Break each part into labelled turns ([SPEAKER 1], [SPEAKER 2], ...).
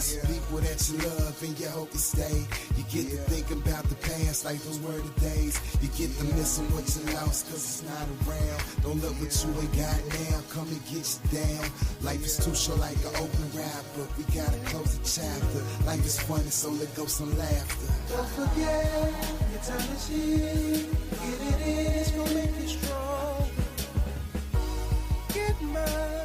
[SPEAKER 1] People that you love and you hope to stay. You get to thinking about the past like those were the days. You get to missing what you lost cause it's not around. Don't look what you ain't got now, come and get you down. Life is too short like an open rap, but we gotta close the chapter. Life is funny, so let go some laughter.
[SPEAKER 2] Don't forget, your time is here. Get it in, it's gonna make you strong. Get mine.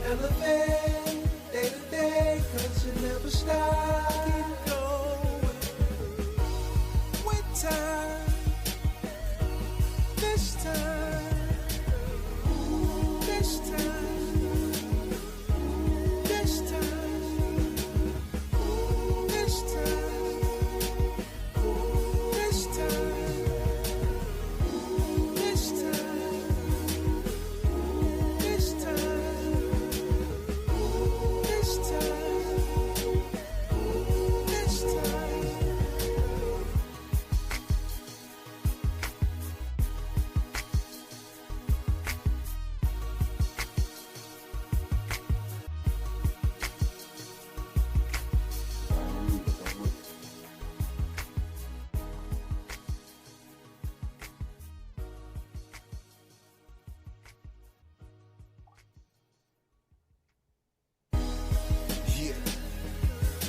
[SPEAKER 2] Elevate, day to day, cause you never stop. Keep going. With time, this time, this time, this time, this time, this time, this time, this time.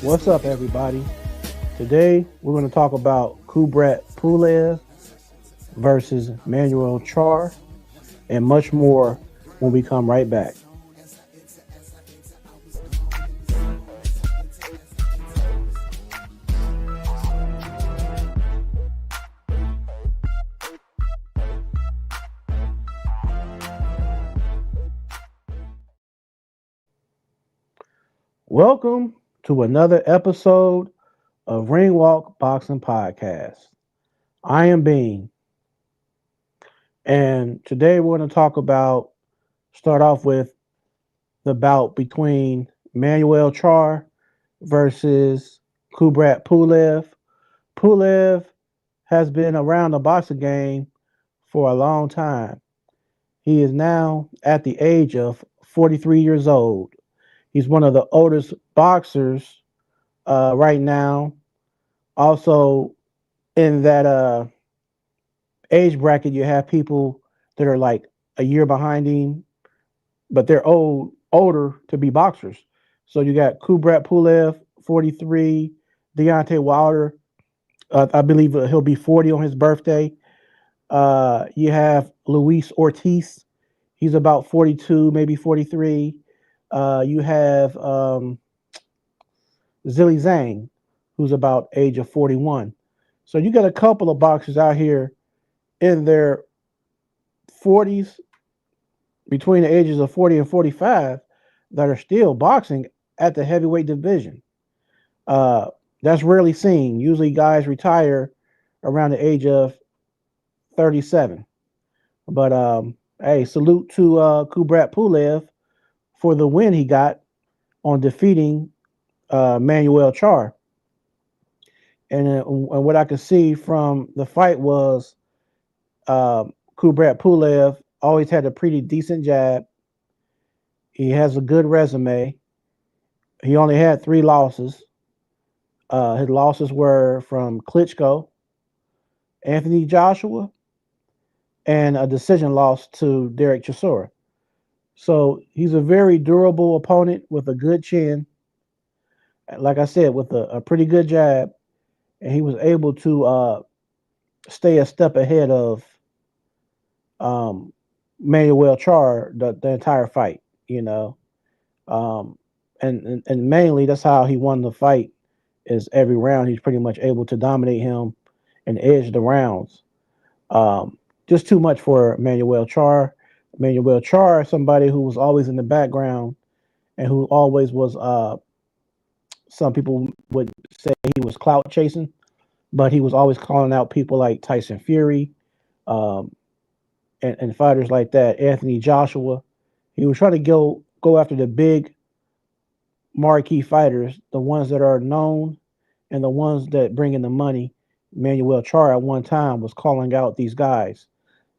[SPEAKER 3] What's up, everybody? Today, we're going to talk about Kubrat Pulev versus Manuel Charr and much more when we come right back. Welcome to another episode of Ring Walk Boxing Podcast. I am Bean, and today we're going to start off with the bout between Manuel Charr versus Kubrat Pulev. Pulev has been around the boxing game for a long time. He is now at the age of 43 years old. He's one of the oldest boxers right now. Also, in that age bracket, you have people that are like a year behind him, but they're older to be boxers. So you got Kubrat Pulev, 43, Deontay Wilder. I believe he'll be 40 on his birthday. You have Luis Ortiz. He's about 42, maybe 43. You have Zhilei Zhang, who's about age of 41. So you got a couple of boxers out here in their 40s, between the ages of 40 and 45, that are still boxing at the heavyweight division. That's rarely seen. Usually guys retire around the age of 37. But hey, salute to Kubrat Pulev for the win he got on defeating Manuel Charr. And what I could see from the fight was Kubrat Pulev always had a pretty decent jab. He has a good resume. He only had 3 losses. His losses were from Klitschko, Anthony Joshua, and a decision loss to Derek Chisora. So he's a very durable opponent with a good chin. Like I said, with a pretty good jab. And he was able to stay a step ahead of Manuel Charr the entire fight, you know. And mainly that's how he won the fight, is every round he's pretty much able to dominate him and edge the rounds. Just too much for Manuel Charr. Manuel Charr, somebody who was always in the background and who always was, some people would say he was clout chasing, but he was always calling out people like Tyson Fury, and fighters like that, Anthony Joshua. He was trying to go after the big marquee fighters, the ones that are known and the ones that bring in the money. Manuel Charr at one time was calling out these guys.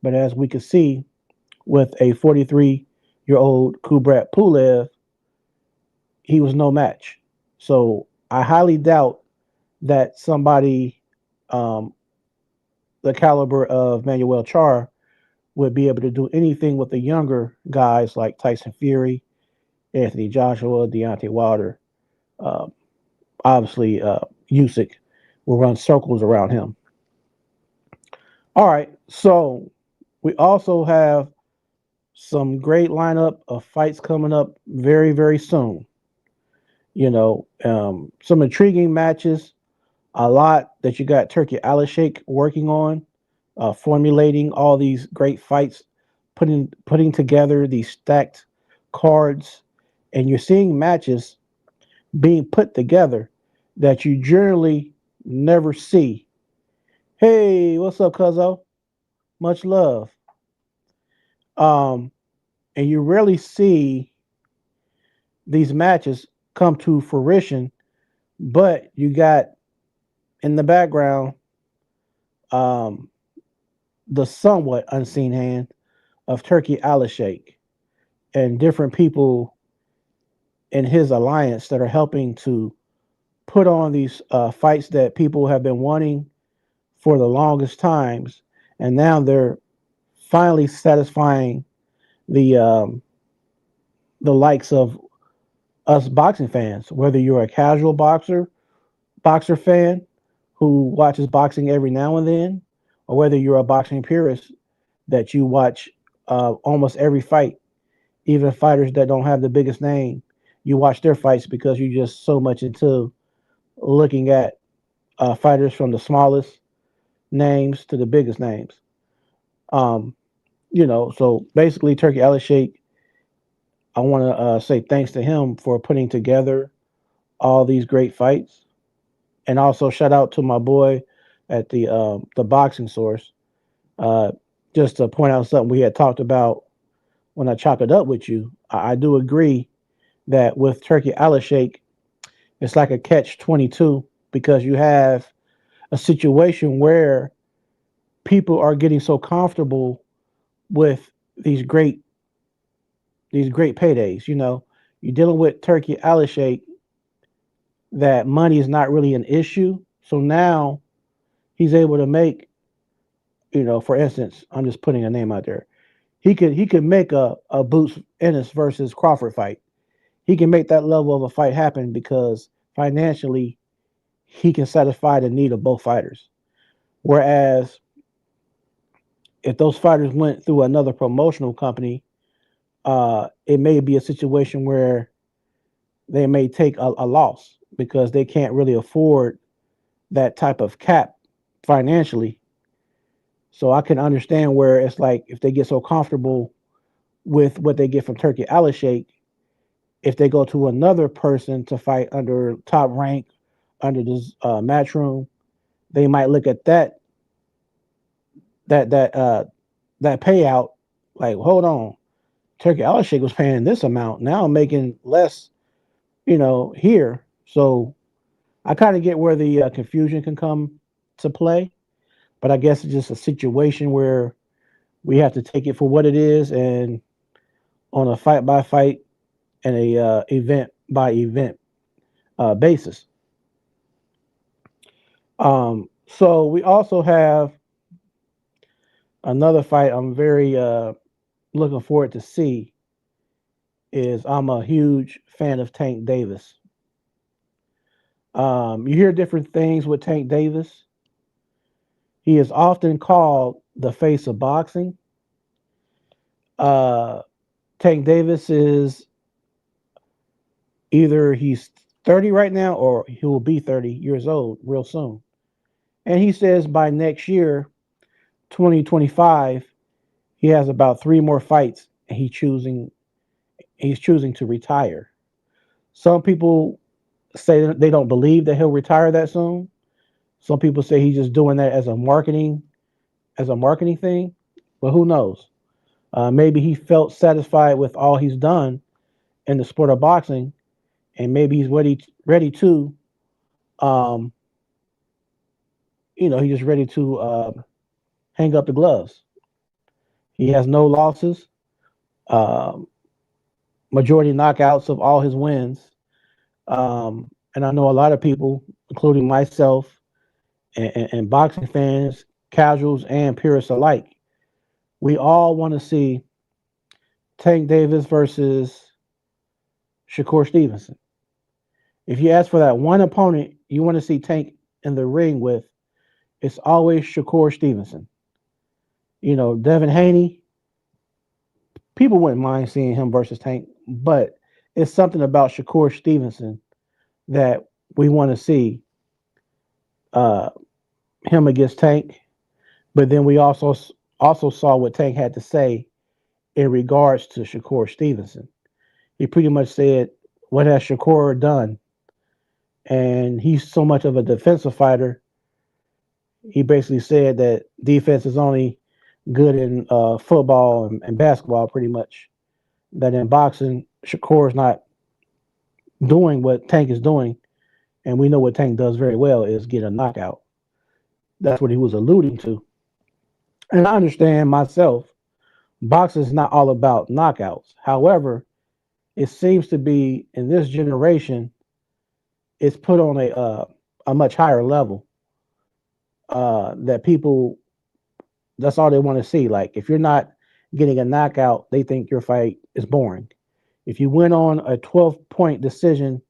[SPEAKER 3] But as we could see, with a 43-year-old your old Kubrat Pulev, he was no match. So I highly doubt that somebody um, the caliber of Manuel Char would be able to do anything with the younger guys like Tyson Fury, Anthony Joshua, Deontay Wilder. Um, Obviously, Usyk will run circles around him. All right, so we also have some great lineup of fights coming up very, very soon. Some intriguing matches. A lot that you got Turkey Alashake working on, formulating all these great fights, putting together these stacked cards, and you're seeing matches being put together that you generally never see. Hey, what's up, Cuzzo? Much love. Um, and you rarely see these matches come to fruition, but you got in the background um, the somewhat unseen hand of Turkey Alashake and different people in his alliance that are helping to put on these fights that people have been wanting for the longest times, and now they're finally satisfying the um, the likes of us boxing fans. Whether you're a casual boxer fan who watches boxing every now and then, or whether you're a boxing purist that you watch almost every fight, even fighters that don't have the biggest name, you watch their fights because you're just so much into looking at fighters from the smallest names to the biggest names. Um, so basically, Turkey Alashake, I want to say thanks to him for putting together all these great fights, and also shout out to my boy at the boxing source. Uh, just to point out something we had talked about when I chop it up with you, I do agree that with Turkey Alashake, it's like a catch 22 because you have a situation where people are getting so comfortable with these great paydays. You're dealing with Turkey Alashake that money is not really an issue. So now he's able to make, for instance, I'm just putting a name out there. He could make a Boots Ennis versus Crawford fight. He can make that level of a fight happen because financially he can satisfy the need of both fighters. Whereas if those fighters went through another promotional company, it may be a situation where they may take a loss because they can't really afford that type of cap financially. So I can understand where it's like if they get so comfortable with what they get from Turkey Alashake, if they go to another person to fight under top rank, under this matchroom, they might look at that that uh, that payout like, hold on, Turkey Alashake was paying this amount. Now I'm making less, here. So I kind of get where the confusion can come to play, but I guess it's just a situation where we have to take it for what it is and on a fight by fight and a event by event basis. So we also have another fight I'm very looking forward to see is I'm a huge fan of Tank Davis. You hear different things with Tank Davis. He is often called the face of boxing. Uh, Tank Davis is either he's 30 right now or he will be 30 years old real soon. And he says by next year, 2025, he has about three more fights and he's choosing to retire. Some people say that they don't believe that he'll retire that soon. Some people say he's just doing that as a marketing thing. But who knows? Maybe he felt satisfied with all he's done in the sport of boxing, and maybe he's ready to, um, he's just ready to hang up the gloves. He has no losses. Um, majority knockouts of all his wins. And I know a lot of people, including myself and boxing fans, casuals and purists alike, we all want to see Tank Davis versus Shakur Stevenson. If you ask for that one opponent you want to see Tank in the ring with, it's always Shakur Stevenson. You know, Devin Haney, people wouldn't mind seeing him versus Tank, but it's something about Shakur Stevenson that we want to see uh, him against Tank. But then we also saw what Tank had to say in regards to Shakur Stevenson. He pretty much said, "What has Shakur done?" And he's so much of a defensive fighter. He basically said that defense is only good in football and basketball, pretty much. That in boxing, Shakur is not doing what Tank is doing, and we know what Tank does very well is get a knockout. That's what he was alluding to. And I understand myself, boxing is not all about knockouts. However, it seems to be in this generation, it's put on a much higher level. That people, that's all they want to see. Like if you're not getting a knockout, they think your fight is boring. If you went on a 12-point decision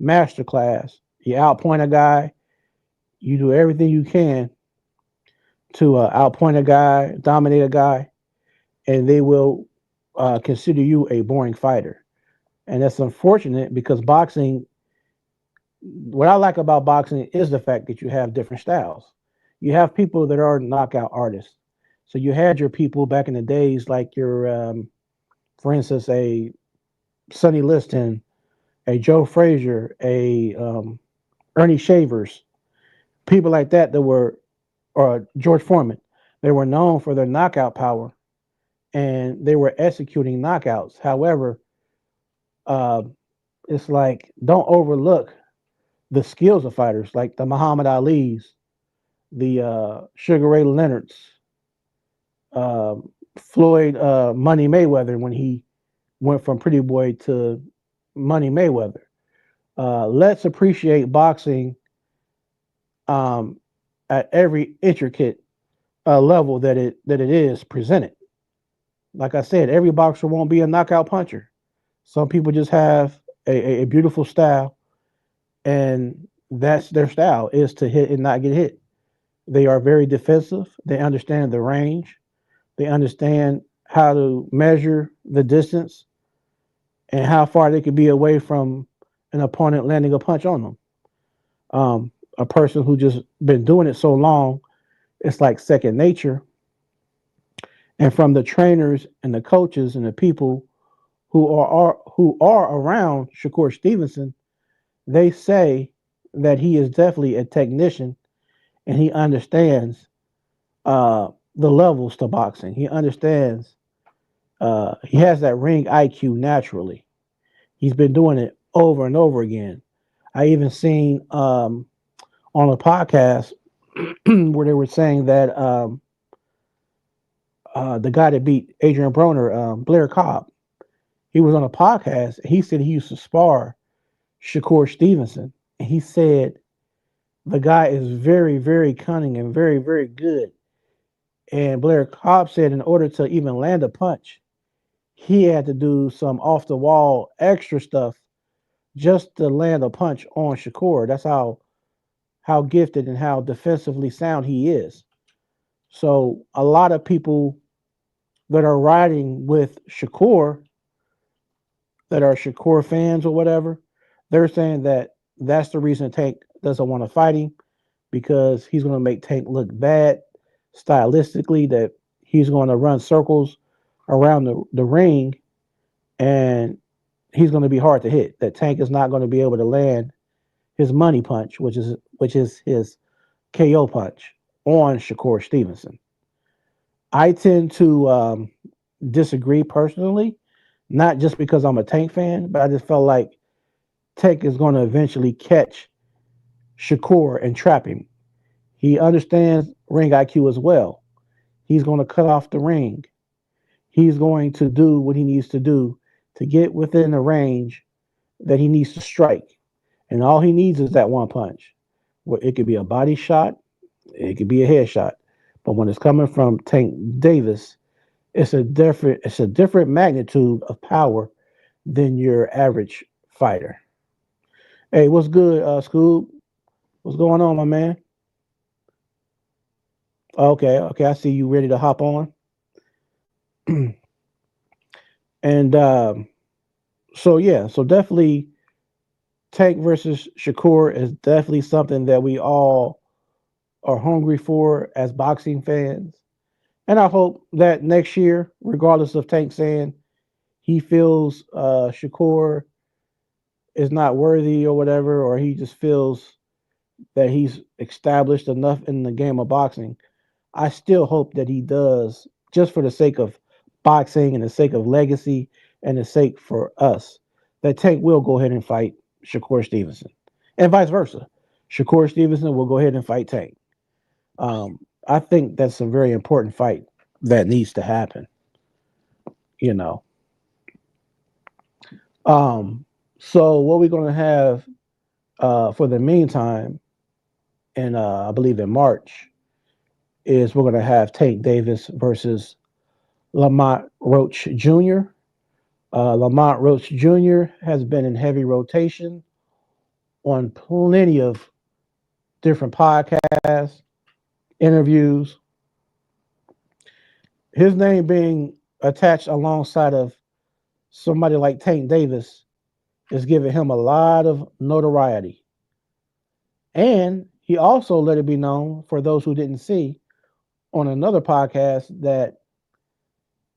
[SPEAKER 3] masterclass, you outpoint a guy, you do everything you can to outpoint a guy, dominate a guy, and they will consider you a boring fighter. And that's unfortunate because boxing, what I like about boxing is the fact that you have different styles. You have people that are knockout artists. So you had your people back in the days, like for instance, a Sonny Liston, a Joe Frazier, a Ernie Shavers, people like that that were, or George Foreman, they were known for their knockout power and they were executing knockouts. However, uh, it's like don't overlook the skills of fighters like the Muhammad Ali's, the Sugar Ray Leonard's, uh, Floyd Money Mayweather when he went from Pretty Boy to Money Mayweather. Let's appreciate boxing um, at every intricate level that it is presented. Like I said, every boxer won't be a knockout puncher. Some people just have a beautiful style, and that's their style is to hit and not get hit. They are very defensive. They understand the range. They understand how to measure the distance and how far they could be away from an opponent landing a punch on them. A person who just been doing it so long, it's like second nature. And from the trainers and the coaches and the people who are around Shakur Stevenson, they say that he is definitely a technician and he understands the levels to boxing. He understands. He has that ring IQ naturally. He's been doing it over and over again. I even seen on a podcast where they were saying that the guy that beat Adrian Broner, Blair Cobb, he was on a podcast. He said he used to spar Shakur Stevenson, and he said the guy is very, very cunning and very, very good. And Blair Cobb said in order to even land a punch, he had to do some off the wall extra stuff just to land a punch on Shakur. That's how gifted and how defensively sound he is. So a lot of people that are riding with Shakur, that are Shakur fans or whatever, they're saying that that's the reason Tank doesn't want to fight him because he's going to make Tank look bad stylistically, that he's going to run circles around the ring and he's going to be hard to hit. That Tank is not going to be able to land his money punch, which is his KO punch on Shakur Stevenson. I tend to disagree personally, not just because I'm a Tank fan, but I just felt like Tank is going to eventually catch Shakur and trap him. He understands ring IQ as well. He's going to cut off the ring. He's going to do what he needs to do to get within the range that he needs to strike. And all he needs is that one punch. Well, it could be a body shot, it could be a headshot. But when it's coming from Tank Davis, it's a different magnitude of power than your average fighter. Hey, what's good, Scoob? What's going on, my man? Okay, okay, I see you ready to hop on. And so yeah, so definitely Tank versus Shakur is definitely something that we all are hungry for as boxing fans. And I hope that next year, regardless of Tank saying he feels Shakur is not worthy or whatever, or he just feels that he's established enough in the game of boxing, I still hope that he does, just for the sake of boxing and the sake of legacy and the sake for us, that Tank will go ahead and fight Shakur Stevenson, and vice versa. Shakur Stevenson will go ahead and fight Tank. I think that's a very important fight that needs to happen. You know. Um, so what we're going to have for the meantime, and I believe in March, is we're going to have Tank Davis versus Lamont Roach Jr. Lamont Roach Jr. has been in heavy rotation on plenty of different podcasts, interviews. His name being attached alongside of somebody like Tank Davis is giving him a lot of notoriety. And he also let it be known for those who didn't see on another podcast that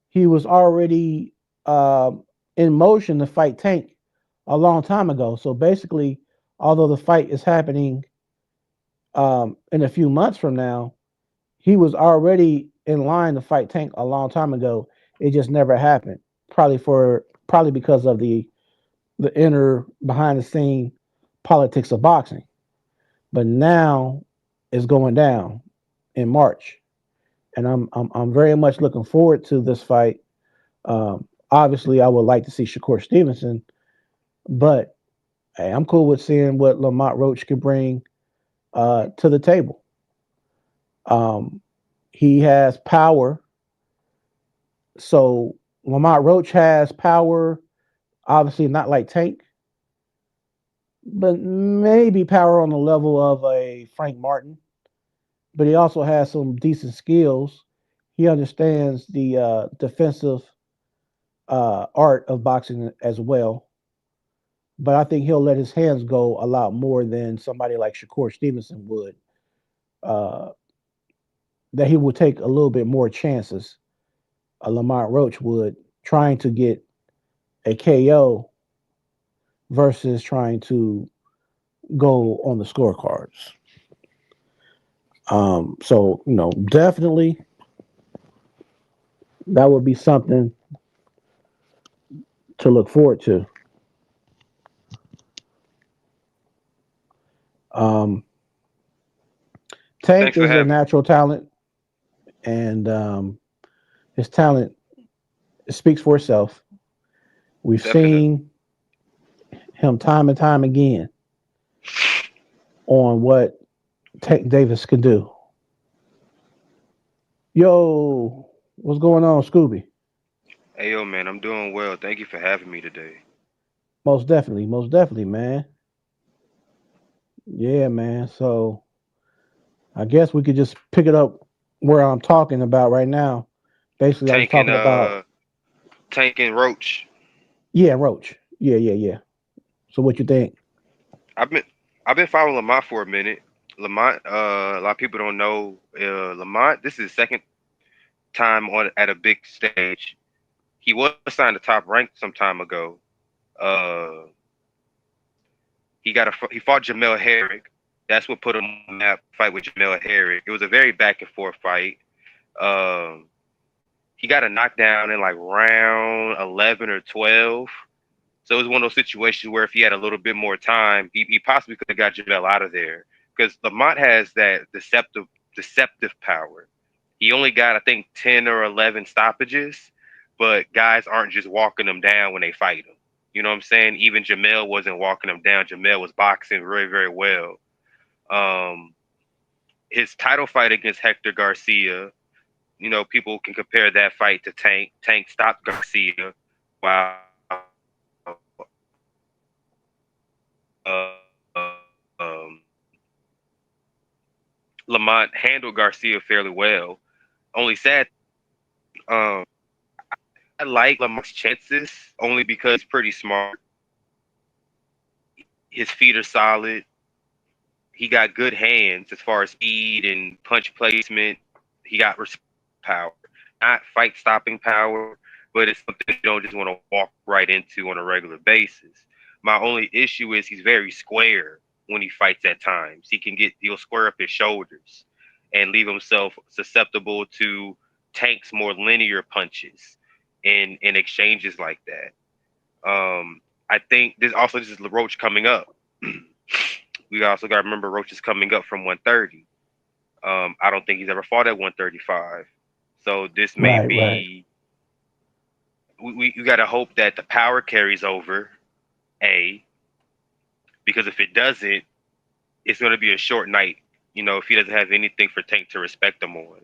[SPEAKER 3] he was already in motion to fight Tank a long time ago. So basically, although the fight is happening in a few months from now, he was already in line to fight Tank a long time ago. It just never happened. Probably because of the inner behind the scene politics of boxing. But now it's going down in March, and I'm very much looking forward to this fight. Obviously, I would like to see Shakur Stevenson, but hey, I'm cool with seeing what Lamont Roach can bring to the table. Um, he has power, so Lamont Roach has power. Obviously, not like Tank, but maybe power on the level of a Frank Martin. But he also has some decent skills. He understands the defensive art of boxing as well. But I think he'll let his hands go a lot more than somebody like Shakur Stevenson would. Uh, that he would take a little bit more chances. Lamont Roach would, trying to get a KO versus trying to go on the scorecards. So definitely that would be something to look forward to. Um,
[SPEAKER 4] Thanks
[SPEAKER 3] Tank
[SPEAKER 4] for
[SPEAKER 3] is a
[SPEAKER 4] having me.
[SPEAKER 3] natural talent, and his talent speaks for itself. We've
[SPEAKER 4] Definitely.
[SPEAKER 3] seen him time and time again on what Tank Davis can do. Yo, what's going on, Scooby?
[SPEAKER 4] Hey, yo, man, I'm doing well. Thank you for having me today.
[SPEAKER 3] Most definitely, man. Yeah, man. So I guess we could just pick it up where I'm talking about right now. Basically, I was
[SPEAKER 4] Tank and
[SPEAKER 3] talking about
[SPEAKER 4] Tank and Roach.
[SPEAKER 3] yeah, Roach. Yeah, yeah, yeah. So what you think?
[SPEAKER 4] I've been I've been following Lamont for a minute. Lamont, a lot of people don't know Lamont. This is his second time on at a big stage. He was signed to Top Rank some time ago. Uh, he fought Jamel Herrick. That's what put him on the map. Fight with Jamel Herrick. It was a very back and forth fight. Um, he got a knockdown in like round 11 or 12. So it was one of those situations where if he had a little bit more time, he possibly could have got Jamel out of there. Because Lamont has that deceptive power. He only got I think 10 or 11 stoppages, but guys aren't just walking them down when they fight him. You know what I'm saying? Even Jamel wasn't walking him down. Jamel was boxing very, very well. Um, his title fight against Hector Garcia, you know, people can compare that fight to Tank. Tank stopped Garcia while um, Lamont handled Garcia fairly well. Only sad, um, I like Lamont's chances only because he's pretty smart. His feet are solid. He got good hands as far as speed and punch placement. He got power, not fight stopping power, but it's something you don't just want to walk right into on a regular basis. My only issue is he's very square when he fights at times. He'll square up his shoulders and leave himself susceptible to Tank's more linear punches in exchanges like that. I think this is Roach coming up. We also got to remember Roach is coming up from 130. I don't think he's ever fought at 135. So this may be. We got to hope that the power carries over, because if it doesn't, it's going to be a short night. You know, if he doesn't have anything for Tank to respect him on,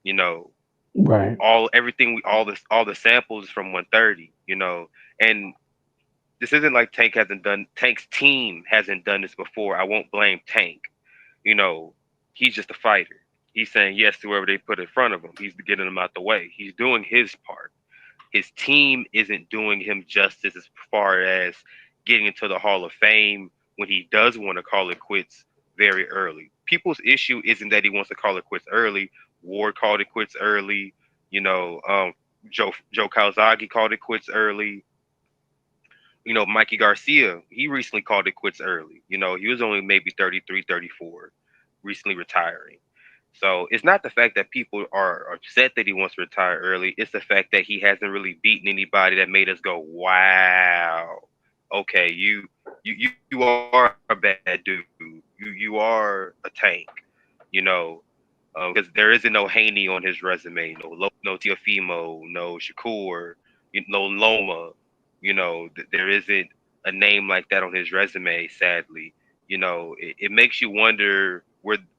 [SPEAKER 4] you know, all the samples from 130. You know, and this isn't like Tank's team hasn't done this before. I won't blame Tank. You know, he's just a fighter. He's saying yes to whoever they put in front of him. He's getting them out the way. He's doing his part. His team isn't doing him justice as far as getting into the Hall of Fame when he does want to call it quits very early. People's issue isn't that he wants to call it quits early. Ward called it quits early. You know, Joe Calzaghe called it quits early. You know, Mikey Garcia, he recently called it quits early. You know, he was only maybe 33, 34, recently retiring. So it's not the fact that people are upset that he wants to retire early. It's the fact that he hasn't really beaten anybody that made us go, wow, okay, you are a bad dude. You are a Tank, you know, because there isn't no Haney on his resume, no Teofimo, no Shakur, no Loma. You know, there isn't a name like that on his resume, sadly. You know, it makes you wonder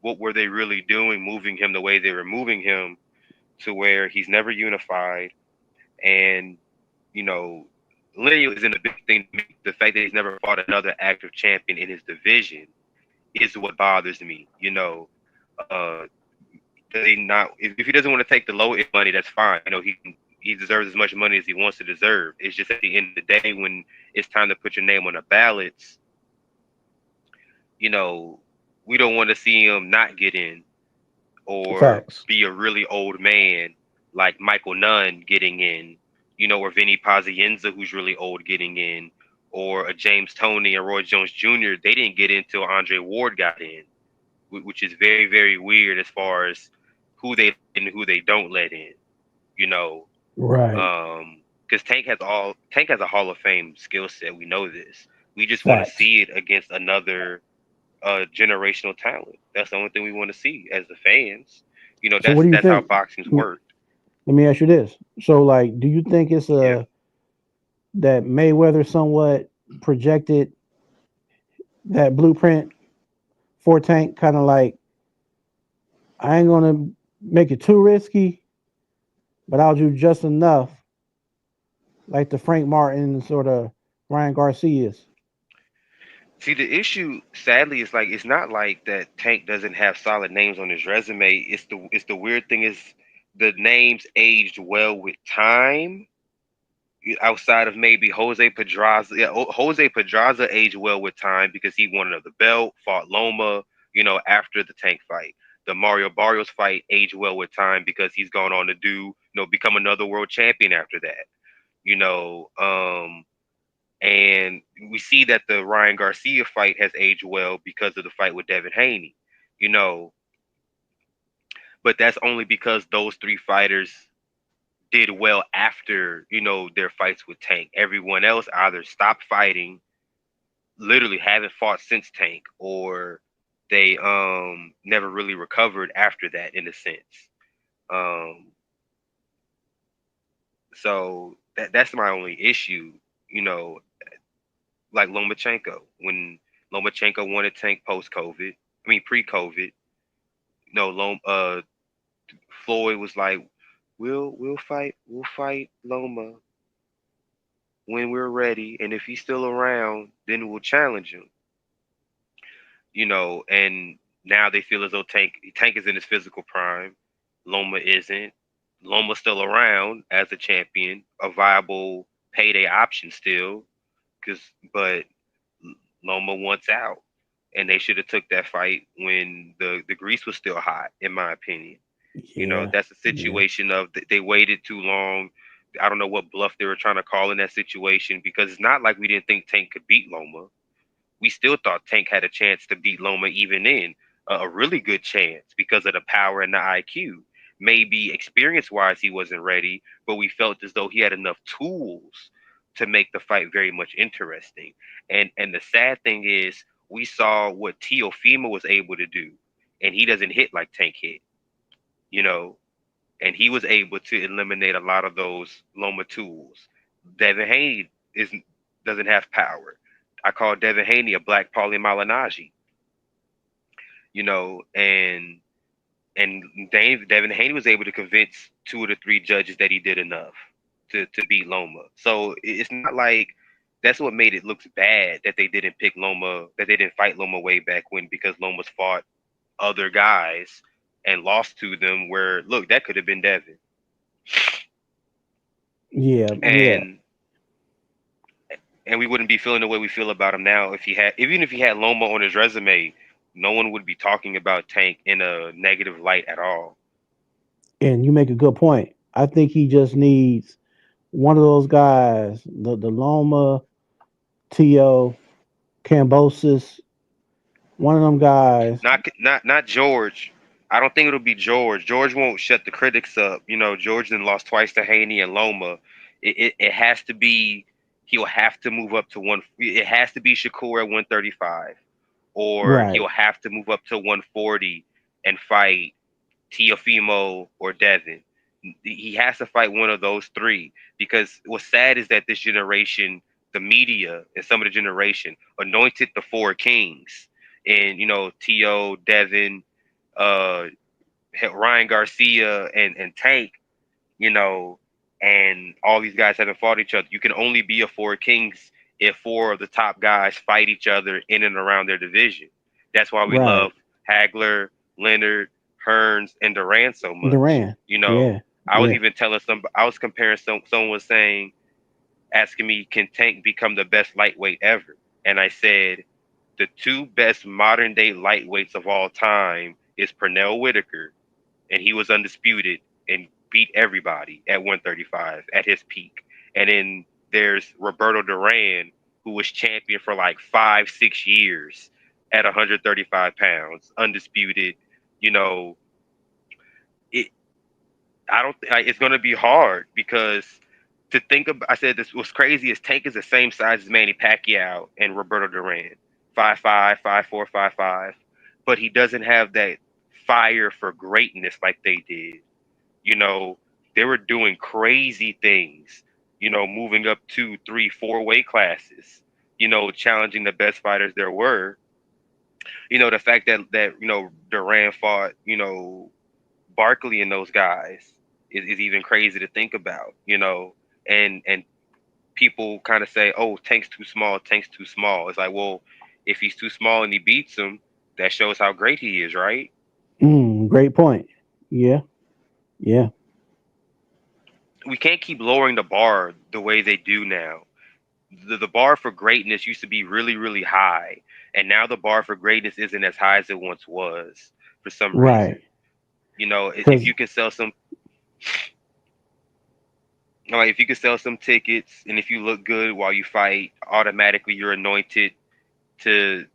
[SPEAKER 4] what were they really doing moving him the way they were moving him, to where he's never unified. And, you know, lineal isn't a big thing to me. The fact that he's never fought another active champion in his division is what bothers me. You know, does he not? If he doesn't want to take the low end money, that's fine. You know, he deserves as much money as he wants to deserve. It's just at the end of the day, when it's time to put your name on the ballots, you know, we don't want to see him not get in, or be a really old man like Michael Nunn getting in, you know, or Vinny Pazienza, who's really old, getting in, or a James Toney and Roy Jones Jr. They didn't get in until Andre Ward got in, which is very, very weird as far as who they and who they don't let in, you know. Because Tank has a Hall of Fame skill set. We know this. We just want to see it against another generational talent. That's the only thing we want to see as the fans. You know, that's how boxing's worked.
[SPEAKER 3] Let me ask you this. So, like, do you think it's that Mayweather somewhat projected that blueprint for Tank, kind of like, I ain't gonna make it too risky, but I'll do just enough, like the Frank Martin sort of Ryan Garcia's?
[SPEAKER 4] See, the issue, sadly, is like, it's not like that Tank doesn't have solid names on his resume. It's the weird thing is the names aged well with time. Outside of maybe Jose Pedraza. Yeah, Jose Pedraza aged well with time because he won another belt, fought Loma, you know, after the Tank fight. The Mario Barrios fight aged well with time because he's gone on to do, you know, become another world champion after that. You know, and we see that the Ryan Garcia fight has aged well because of the fight with Devin Haney, you know. But that's only because those three fighters did well after, you know, their fights with Tank. Everyone else either stopped fighting, literally haven't fought since Tank, or they never really recovered after that, in a sense. So that's my only issue. You know, like Lomachenko when Lomachenko wanted Tank post COVID. I mean pre COVID. No, Floyd was like, we'll fight Loma when we're ready, and if he's still around, then we'll challenge him. And now they feel as though Tank is in his physical prime. Loma isn't. Loma's still around as a champion, a viable payday option still, but Loma wants out, and they should have took that fight when the grease was still hot, in my opinion.
[SPEAKER 3] Yeah,
[SPEAKER 4] That's a
[SPEAKER 3] yeah,
[SPEAKER 4] situation of they waited too long. I don't know what bluff they were trying to call in that situation because it's not like we didn't think Tank could beat Loma. We still thought Tank had a chance to beat Loma even in a really good chance because of the power and the IQ. Maybe experience wise he wasn't ready, but we felt as though he had enough tools to make the fight very much interesting. And the sad thing is we saw what Teofimo was able to do, and he doesn't hit like Tank hit, you know, and he was able to eliminate a lot of those Loma tools. Devin Haney doesn't have power. I call Devin Haney a black Paulie Malignaggi, and Devin Haney was able to convince 2 of the 3 judges that he did enough to beat Loma. So it's not like that's what made it look bad that they didn't pick Loma, that they didn't fight Loma way back when because Loma's fought other guys and lost to them. Where look, that could have been Devin,
[SPEAKER 3] yeah, yeah.
[SPEAKER 4] and we wouldn't be feeling the way we feel about him now if even if he had Loma on his resume, no one would be talking about Tank in a negative light at all.
[SPEAKER 3] And you make a good point. I think he just needs one of those guys, the Loma, Tio, Cambosis, one of them guys.
[SPEAKER 4] Not George. I don't think it'll be George. George won't shut the critics up. George then lost twice to Haney and Loma. It has to be. He'll have to move up to one. It has to be Shakur at 135, or
[SPEAKER 3] Right,
[SPEAKER 4] he'll have to move up to 140 and fight Teofimo or Devin. He has to fight one of those 3 because what's sad is that this generation, the media and some of the generation anointed the 4 kings, and T.O., Devin, uh, Ryan Garcia, and Tank, you know, and all these guys haven't fought each other. You can only be a 4 kings if 4 of the top guys fight each other in and around their division. That's why we
[SPEAKER 3] right.
[SPEAKER 4] love Hagler, Leonard, Hearns, and Duran so much.
[SPEAKER 3] Duran. Yeah,
[SPEAKER 4] I was
[SPEAKER 3] yeah.
[SPEAKER 4] even telling I was comparing someone was saying, asking me, can Tank become the best lightweight ever? And I said, the 2 best modern day lightweights of all time is Pernell Whitaker, and he was undisputed and beat everybody at 135 at his peak. And then there's Roberto Duran, who was champion for like 5-6 years at 135 pounds, undisputed. You know, it. I don't. It's going to be hard because to think of. I said this was crazy. Is Tank is the same size as Manny Pacquiao and Roberto Duran, 5'5", 5'4", 5'5", but he doesn't have that fire for greatness like they did. You know, they were doing crazy things. Moving up 2, 3, 4 weight classes. Challenging the best fighters there were. The fact that Duran fought Barkley and those guys is even crazy to think about. And people kind of say, "Oh, Tank's too small. Tank's too small." It's like, well, if he's too small and he beats him, that shows how great he is, right?
[SPEAKER 3] Great point. Yeah, yeah.
[SPEAKER 4] We can't keep lowering the bar the way they do now. The bar for greatness used to be really, really high, and now the bar for greatness isn't as high as it once was for some
[SPEAKER 3] Right.
[SPEAKER 4] reason. If
[SPEAKER 3] Because
[SPEAKER 4] you can sell some, like if you can sell some tickets, and if you look good while you fight, automatically you're anointed to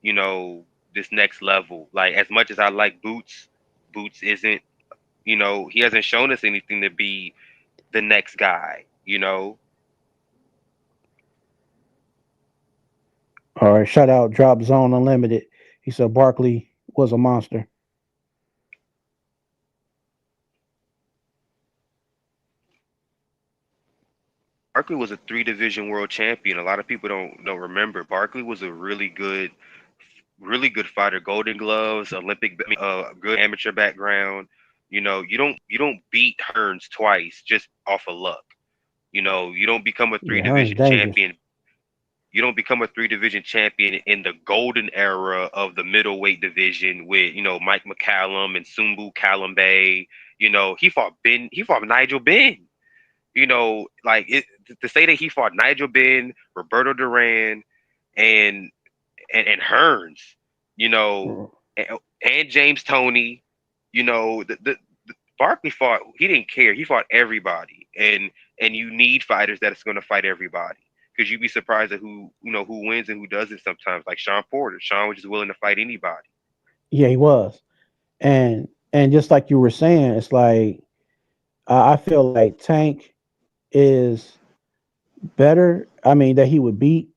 [SPEAKER 4] this next level. Like as much as I like Boots, Boots isn't. He hasn't shown us anything to be the next guy.
[SPEAKER 3] all right, shout out Drop Zone Unlimited. He said Barkley was a monster.
[SPEAKER 4] Barkley was a 3 division world champion. A lot of people don't remember. Barkley was a really good fighter. Golden Gloves, Olympic, good amateur background. You don't beat Hearns twice just off of luck. You don't become a three
[SPEAKER 3] Yeah, Hearn's
[SPEAKER 4] division
[SPEAKER 3] dangerous.
[SPEAKER 4] champion. You don't become a 3 division champion in the golden era of the middleweight division with Mike McCallum and Sumbu Kalambe. He fought Nigel Benn. Like to say that he fought Nigel Benn, Roberto Duran, and and Hearns, you know,
[SPEAKER 3] Mm.
[SPEAKER 4] and James Toney, the Barkley fought. He didn't care. He fought everybody, and you need fighters that's going to fight everybody because you'd be surprised at who wins and who doesn't sometimes. Like Sean Porter, Sean was just willing to fight anybody.
[SPEAKER 3] Yeah, he was. And just like you were saying, it's like I feel like Tank is better. I mean, that he would beat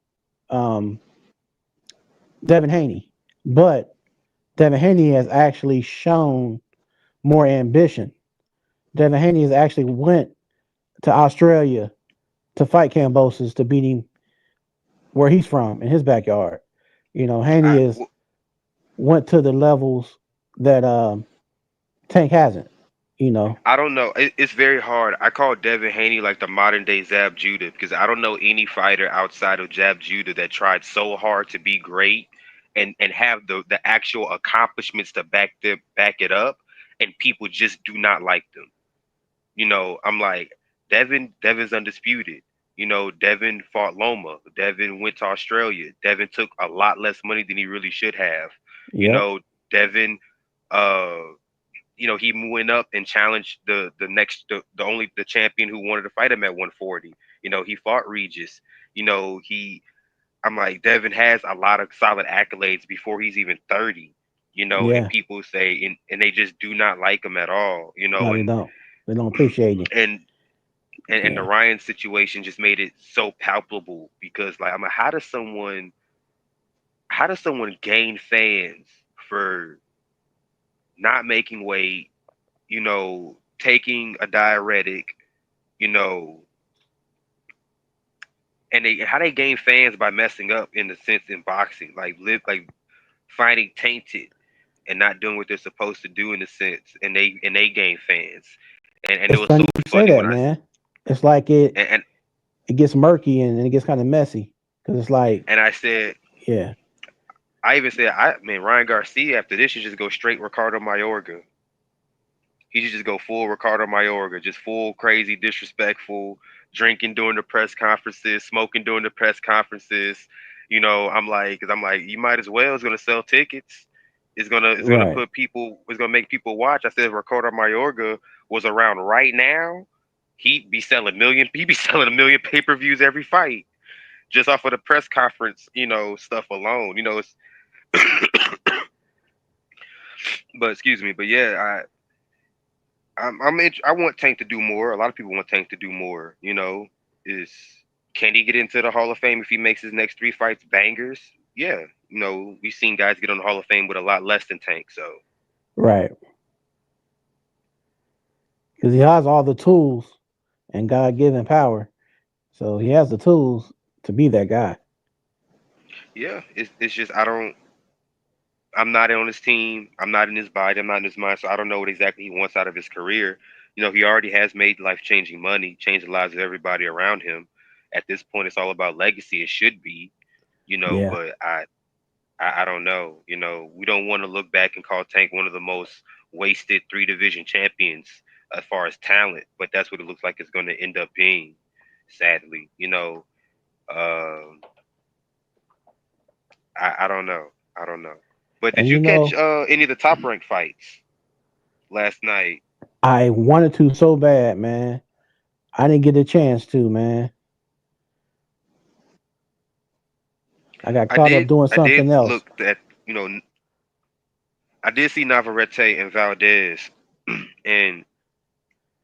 [SPEAKER 3] um, Devin Haney, but Devin Haney has actually shown more ambition. Devin Haney has actually went to Australia to fight Cambosis to beat him where he's from in his backyard. Haney
[SPEAKER 4] I
[SPEAKER 3] has went to the levels that Tank hasn't. You know,
[SPEAKER 4] I don't know. It's very hard. I call Devin Haney like the modern day Zab Judah because I don't know any fighter outside of Zab Judah that tried so hard to be great and have the actual accomplishments to back it up, and people just do not like them. I'm like Devin's undisputed. Devin fought Loma. Devin went to Australia. Devin took a lot less money than he really should have. You
[SPEAKER 3] yep,
[SPEAKER 4] know, Devin uh he went up and challenged the champion who wanted to fight him at 140. He fought Regis. He I'm like Devin has a lot of solid accolades before he's even 30. And
[SPEAKER 3] yeah.
[SPEAKER 4] people say and they just do not like him at all.
[SPEAKER 3] No, they don't. They don't appreciate him.
[SPEAKER 4] And and the
[SPEAKER 3] Yeah,
[SPEAKER 4] Ryan situation just made it so palpable because like I'm like how does someone gain fans for not making weight, taking a diuretic, you know, and how they gain fans by messing up in the sense in boxing, like fighting tainted and not doing what they're supposed to do in a sense, and they gain fans, and it
[SPEAKER 3] it's
[SPEAKER 4] was so
[SPEAKER 3] funny you say
[SPEAKER 4] funny
[SPEAKER 3] that,
[SPEAKER 4] when
[SPEAKER 3] man. It's like it
[SPEAKER 4] and
[SPEAKER 3] it gets murky and it gets kind of messy because it's like,
[SPEAKER 4] and I said
[SPEAKER 3] yeah,
[SPEAKER 4] I even said I mean Ryan Garcia after this should just go straight Ricardo Mayorga. He should just go full Ricardo Mayorga, just full crazy, disrespectful, drinking during the press conferences, smoking during the press conferences. I'm like, you might as well. It's gonna sell tickets. It's gonna
[SPEAKER 3] right.
[SPEAKER 4] put people. It's gonna make people watch. I said if Ricardo Mayorga was around right now, he'd be selling a million. He'd be selling a million pay-per-views every fight just off of the press conference, stuff alone. It's but excuse me, but yeah, I want Tank to do more. A lot of people want Tank to do more. Is can he get into the Hall of Fame if he makes his next 3 fights bangers? Yeah, we've seen guys get on the Hall of Fame with a lot less than Tank. So
[SPEAKER 3] Right. Because he has all the tools and God given power. So he has the tools to be that guy.
[SPEAKER 4] yeah, it's just I'm not on his team. I'm not in his body. I'm not in his mind. So I don't know what exactly he wants out of his career. He already has made life changing money, changed the lives of everybody around him. At this point, it's all about legacy. It should be,
[SPEAKER 3] Yeah.
[SPEAKER 4] but I don't know. We don't want to look back and call Tank one of the most wasted 3 division champions as far as talent, but that's what it looks like it's going to end up being, sadly. Um, I don't know. I don't know. But did
[SPEAKER 3] And
[SPEAKER 4] you catch any of the top ranked fights last night?
[SPEAKER 3] I wanted to so bad, man. I didn't get a chance to, man. I got
[SPEAKER 4] I
[SPEAKER 3] caught up
[SPEAKER 4] did.
[SPEAKER 3] doing
[SPEAKER 4] I did
[SPEAKER 3] something else.
[SPEAKER 4] look at you know. I did see Navarrete and Valdez, and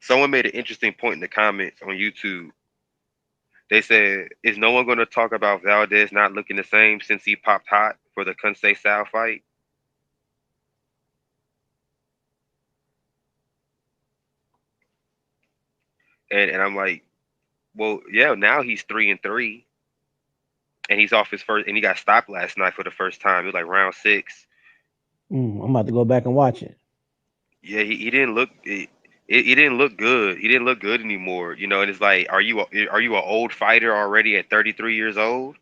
[SPEAKER 4] someone made an interesting point in the comments on YouTube. They said, "Is no one going to talk about Valdez not looking the same since he popped hot for the Kunsei Sal fight?" And I'm like, Well, yeah, now he's 3-3, and he's off his first, and he got stopped last night for the first time. It was like round 6.
[SPEAKER 3] I'm about to go back and watch it.
[SPEAKER 4] Yeah, he didn't look. He didn't look good. He didn't look good anymore. And it's like, are you an old fighter already at 33 years old?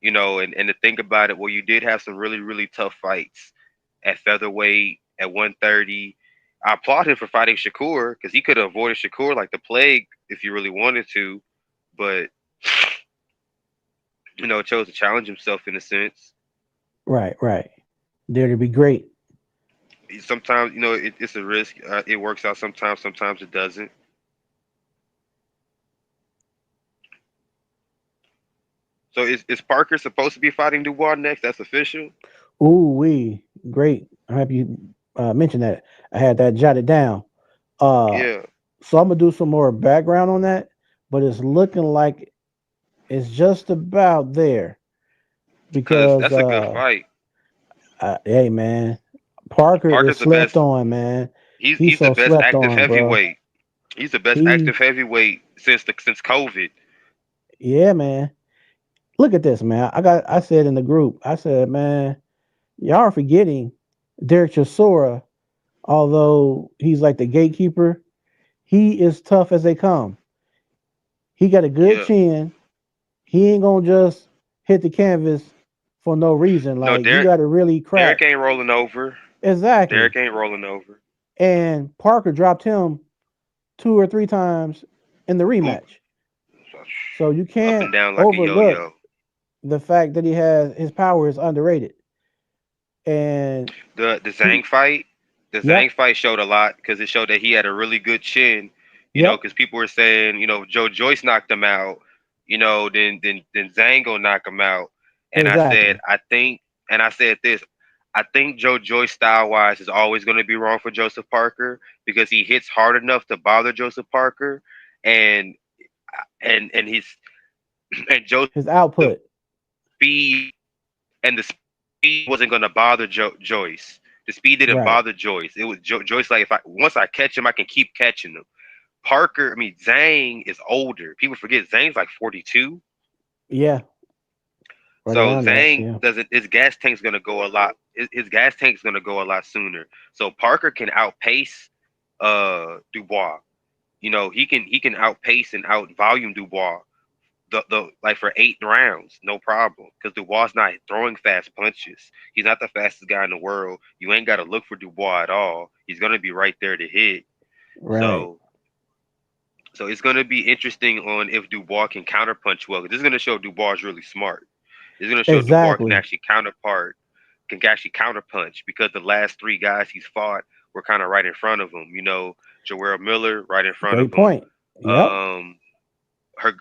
[SPEAKER 4] And to think about it, well, you did have some really really tough fights at featherweight, at 130. I applaud him for fighting Shakur because he could have avoided Shakur like the plague if he really wanted to, but chose to challenge himself in a sense.
[SPEAKER 3] Right, right. There to be great.
[SPEAKER 4] Sometimes it's a risk. It works out sometimes. Sometimes it doesn't. So is Parker supposed to be fighting Dubois next? That's official.
[SPEAKER 3] Ooh, we great. I'm happy you mentioned that. I had that jotted down. Uh,
[SPEAKER 4] Yeah,
[SPEAKER 3] so I'm gonna do some more background on that, but it's looking like it's just about there
[SPEAKER 4] because
[SPEAKER 3] because
[SPEAKER 4] that's a good fight.
[SPEAKER 3] hey man, Parker is
[SPEAKER 4] Parker's the
[SPEAKER 3] slept
[SPEAKER 4] best.
[SPEAKER 3] on, man.
[SPEAKER 4] He's
[SPEAKER 3] He's
[SPEAKER 4] he's the
[SPEAKER 3] so
[SPEAKER 4] best
[SPEAKER 3] slept
[SPEAKER 4] active
[SPEAKER 3] on, bro.
[SPEAKER 4] heavyweight. He's the best
[SPEAKER 3] He,
[SPEAKER 4] active heavyweight since COVID.
[SPEAKER 3] yeah, man. Look at this, man. I said in the group, I said, man, y'all are forgetting Derek Chisora, although he's like the gatekeeper, he is tough as they come. He got a good
[SPEAKER 4] Yeah.
[SPEAKER 3] chin. He ain't gonna just hit the canvas for no reason.
[SPEAKER 4] No,
[SPEAKER 3] Like you got to really
[SPEAKER 4] Derek
[SPEAKER 3] crack.
[SPEAKER 4] ain't rolling over.
[SPEAKER 3] Exactly.
[SPEAKER 4] Derek ain't rolling over.
[SPEAKER 3] And Parker dropped him 2 or 3 times in the
[SPEAKER 4] Oop.
[SPEAKER 3] rematch. So you
[SPEAKER 4] Up and
[SPEAKER 3] can't
[SPEAKER 4] down like a
[SPEAKER 3] overlook
[SPEAKER 4] yo-yo.
[SPEAKER 3] the fact that he has his power is underrated. And
[SPEAKER 4] The
[SPEAKER 3] he,
[SPEAKER 4] Zhang fight, the Zhang
[SPEAKER 3] yep,
[SPEAKER 4] fight showed a lot because it showed that he had a really good chin.
[SPEAKER 3] yep,
[SPEAKER 4] Because people were saying, Joe Joyce knocked him out. Then Zhang gonna knock him out. And I said,
[SPEAKER 3] exactly.
[SPEAKER 4] I said this. I think Joe Joyce style wise is always going to be wrong for Joseph Parker because he hits hard enough to bother Joseph Parker, and he's and Joseph
[SPEAKER 3] His output.
[SPEAKER 4] speed and the speed wasn't going to bother Joyce. The speed didn't
[SPEAKER 3] Right.
[SPEAKER 4] bother Joyce. It was Joyce. Like if I once I catch him, I can keep catching him. Parker, I mean Zhang is older. People forget Zhang's like 42.
[SPEAKER 3] Yeah. Right
[SPEAKER 4] So
[SPEAKER 3] around that.
[SPEAKER 4] Zhang
[SPEAKER 3] Yeah.
[SPEAKER 4] doesn't. His gas tank's gonna go a lot. His gas tank's gonna go a lot sooner. So Parker can outpace Dubois. He can outpace and out volume Dubois. The like for 8 rounds, no problem. Because Dubois not throwing fast punches. He's not the fastest guy in the world. You ain't got to look for Dubois at all. He's gonna be right there to hit.
[SPEAKER 3] Right.
[SPEAKER 4] So it's gonna be interesting on if Dubois can counterpunch well. This is gonna show Dubois is really smart. It's gonna show Dubois can
[SPEAKER 3] Exactly.
[SPEAKER 4] actually counterpunch because the last 3 guys he's fought were kind of right in front of him. Joel Miller right in front of
[SPEAKER 3] Great
[SPEAKER 4] him.
[SPEAKER 3] point. Yep.
[SPEAKER 4] Um, Her,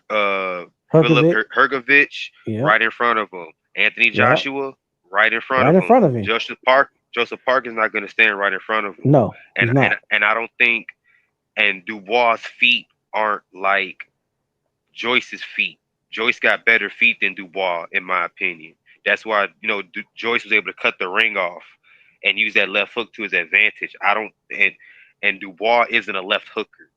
[SPEAKER 4] Philip
[SPEAKER 3] Herkovic.
[SPEAKER 4] Hergovich
[SPEAKER 3] Yep.
[SPEAKER 4] right in front of him. Anthony
[SPEAKER 3] Yep.
[SPEAKER 4] Joshua right in front
[SPEAKER 3] Right
[SPEAKER 4] of
[SPEAKER 3] in
[SPEAKER 4] him.
[SPEAKER 3] front of him.
[SPEAKER 4] Joseph Park is not going to stand right in front of him.
[SPEAKER 3] No, he's
[SPEAKER 4] And and
[SPEAKER 3] not.
[SPEAKER 4] and I don't think and Dubois' feet aren't like Joyce's feet. Joyce got better feet than Dubois, in my opinion. That's why Joyce was able to cut the ring off and use that left hook to his advantage. I don't and Dubois isn't a left hooker.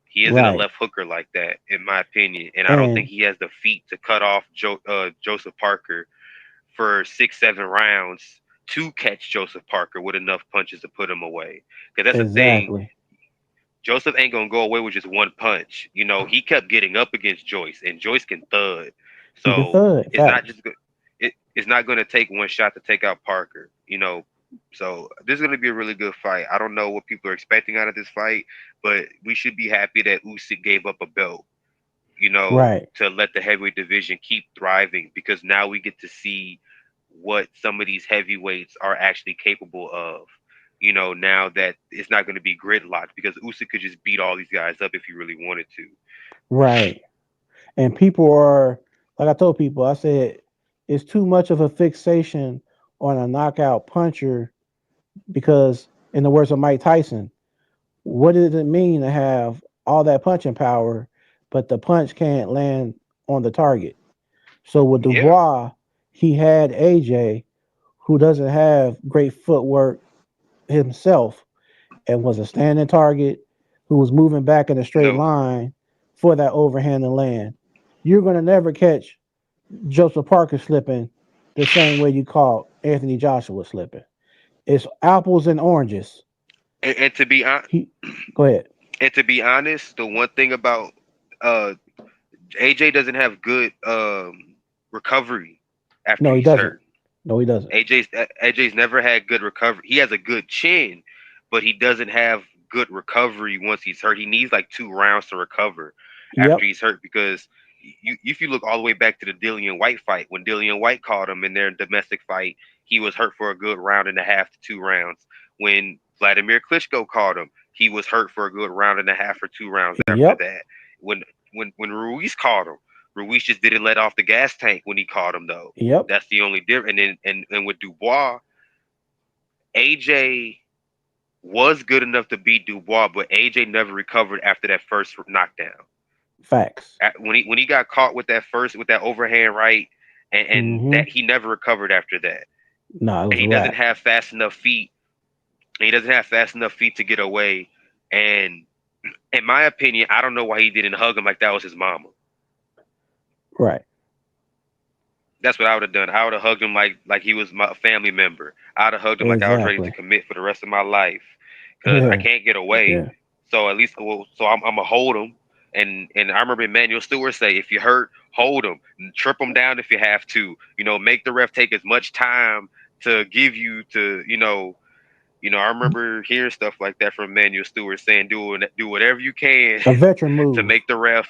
[SPEAKER 4] He isn't a
[SPEAKER 3] Right.
[SPEAKER 4] left hooker like that, in my opinion, and I don't think
[SPEAKER 3] And
[SPEAKER 4] he has the feet to cut off Joseph Parker for 6, 7 rounds to catch Joseph Parker with enough punches to put him away. Because that's the thing,
[SPEAKER 3] exactly.
[SPEAKER 4] Joseph ain't gonna go away with just one punch. He kept getting up against Joyce, and Joyce can thud.
[SPEAKER 3] He can
[SPEAKER 4] So
[SPEAKER 3] thud.
[SPEAKER 4] it's not
[SPEAKER 3] Facts.
[SPEAKER 4] just it's not gonna take one shot to take out Parker. So this is gonna be a really good fight. I don't know what people are expecting out of this fight, but we should be happy that Usyk gave up a belt.
[SPEAKER 3] Right.
[SPEAKER 4] To let the heavyweight division keep thriving because now we get to see what some of these heavyweights are actually capable of. Now that it's not going to be gridlocked because Usyk could just beat all these guys up if he really wanted to.
[SPEAKER 3] Right. And people are like I told people, I said it's too much of a fixation on a knockout puncher because in the words of Mike Tyson, what does it mean to have all that punching power, but the punch can't land on the target? So with
[SPEAKER 4] Yeah,
[SPEAKER 3] Dubois, he had AJ, who doesn't have great footwork himself, and was a standing target, who was moving back in a straight
[SPEAKER 4] no,
[SPEAKER 3] line for that overhand and land. You're going to never catch Joseph Parker slipping the same way you caught Anthony Joshua slipping. It's apples and oranges.
[SPEAKER 4] And to be on,
[SPEAKER 3] He Go ahead.
[SPEAKER 4] and to be honest, the one thing about uh AJ doesn't have good recovery after
[SPEAKER 3] No, he
[SPEAKER 4] he's
[SPEAKER 3] doesn't.
[SPEAKER 4] hurt.
[SPEAKER 3] No, he doesn't.
[SPEAKER 4] AJ's never had good recovery. He has a good chin, but he doesn't have good recovery once he's hurt. He needs like 2 rounds to recover after
[SPEAKER 3] Yep.
[SPEAKER 4] he's hurt because if you look all the way back to the Dillian White fight, when Dillian White caught him in their domestic fight, he was hurt for a good round and a half to 2 rounds. When Vladimir Klitschko caught him, he was hurt for a good round and a half or 2 rounds after
[SPEAKER 3] Yep.
[SPEAKER 4] that. When when Ruiz caught him, Ruiz just didn't let off the gas tank when he caught him though.
[SPEAKER 3] Yep.
[SPEAKER 4] That's the only difference. And with Dubois, AJ was good enough to beat Dubois, but AJ never recovered after that first knockdown.
[SPEAKER 3] Facts.
[SPEAKER 4] When he got caught with that overhand right, and
[SPEAKER 3] Hmm.
[SPEAKER 4] that he never recovered after that.
[SPEAKER 3] No, it
[SPEAKER 4] And
[SPEAKER 3] was
[SPEAKER 4] he
[SPEAKER 3] a
[SPEAKER 4] doesn't
[SPEAKER 3] wrap.
[SPEAKER 4] have fast enough feet. He doesn't have fast enough feet to get away. And in my opinion, I don't know why he didn't hug him like that was his mama.
[SPEAKER 3] Right.
[SPEAKER 4] That's what I would have done. I would have hugged him like he was my family member. I would have hugged him like I was ready to
[SPEAKER 3] Exactly.
[SPEAKER 4] commit for the rest of my life because I
[SPEAKER 3] Yeah.
[SPEAKER 4] can't get away.
[SPEAKER 3] Yeah.
[SPEAKER 4] So at least, so I'm gonna hold him. And I remember Emmanuel Stewart say, if you hurt, hold him, trip him down if you have to. Make the ref take as much time to give you to. I remember hearing stuff like that from Emmanuel Stewart saying, do whatever you can
[SPEAKER 3] A veteran
[SPEAKER 4] to
[SPEAKER 3] move.
[SPEAKER 4] make the ref.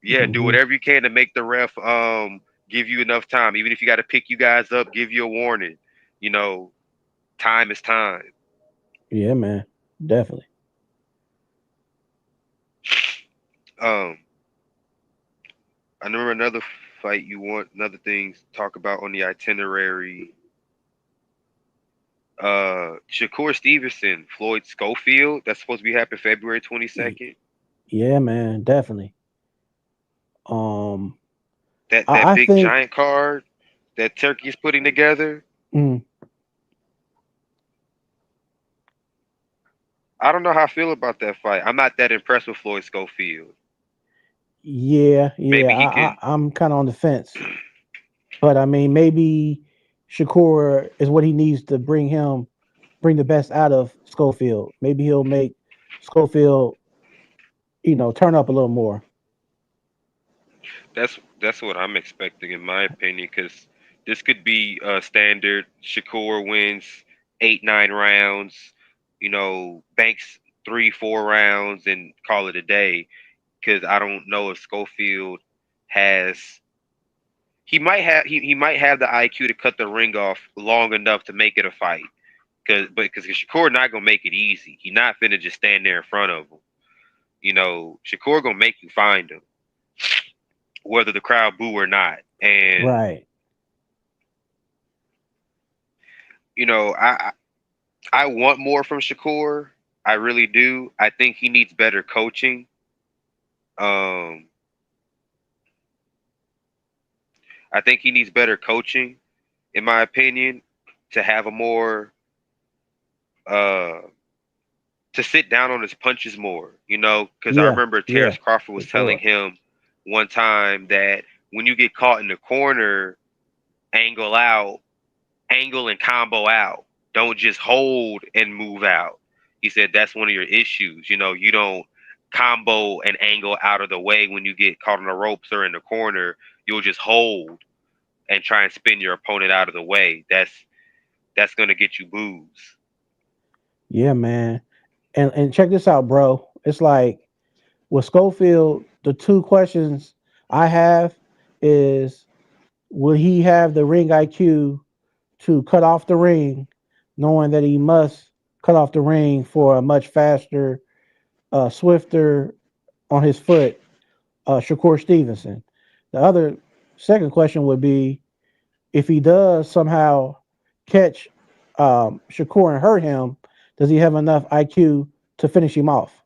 [SPEAKER 4] Yeah, do
[SPEAKER 3] Hmm.
[SPEAKER 4] whatever you can to make the ref give you enough time. Even if you got to pick you guys up, give you a warning. You know, time is time.
[SPEAKER 3] Yeah, man. Definitely.
[SPEAKER 4] Um, I remember another fight you want another thing to talk about on the itinerary. Shakur Stevenson, Floyd Schofield. That's supposed to be happening February
[SPEAKER 3] Y-
[SPEAKER 4] 22nd.
[SPEAKER 3] Yeah, man. Definitely. Um,
[SPEAKER 4] That
[SPEAKER 3] I
[SPEAKER 4] big
[SPEAKER 3] think.
[SPEAKER 4] giant card that Turkey's putting together.
[SPEAKER 3] Mm,
[SPEAKER 4] I don't know how I feel about that fight. I'm not that impressed with Floyd Schofield.
[SPEAKER 3] yeah, yeah.
[SPEAKER 4] Maybe he can.
[SPEAKER 3] I'm kind of on the fence, but I mean, maybe Shakur is what he needs to bring the best out of Schofield. Maybe he'll make Schofield, turn up a little more.
[SPEAKER 4] That's what I'm expecting, in my opinion, because this could be standard. Shakur wins 8, 9 rounds. Banks 3, 4 rounds and call it a day. Because I don't know if Schofield has. He might have the IQ to cut the ring off long enough to make it a fight. Because Shakur not gonna make it easy. He not finna just stand there in front of him. Shakur gonna make you find him, whether the crowd boo or not. And
[SPEAKER 3] Right.
[SPEAKER 4] you know, I I want more from Shakur. I really do. I think he needs better coaching. Um, I think he needs better coaching, in my opinion, to have a more uh to sit down on his punches more. Because I
[SPEAKER 3] Yeah.
[SPEAKER 4] remember
[SPEAKER 3] Yeah.
[SPEAKER 4] Terrence Crawford
[SPEAKER 3] For
[SPEAKER 4] was telling
[SPEAKER 3] sure.
[SPEAKER 4] him one time that when you get caught in the corner, angle out, angle and combo out. Don't just hold and move out. He said that's one of your issues. You don't combo and angle out of the way when you get caught on the ropes or in the corner. You'll just hold and try and spin your opponent out of the way. That's gonna get you booze.
[SPEAKER 3] Yeah, man. And check this out, bro. It's like with Schofield, the two questions I have is, will he have the ring IQ to cut off the ring, knowing that he must cut off the ring for a much faster, swifter on his foot, Shakur Stevenson? The other second question would be, if he does somehow catch Shakur and hurt him, does he have enough IQ to finish him off?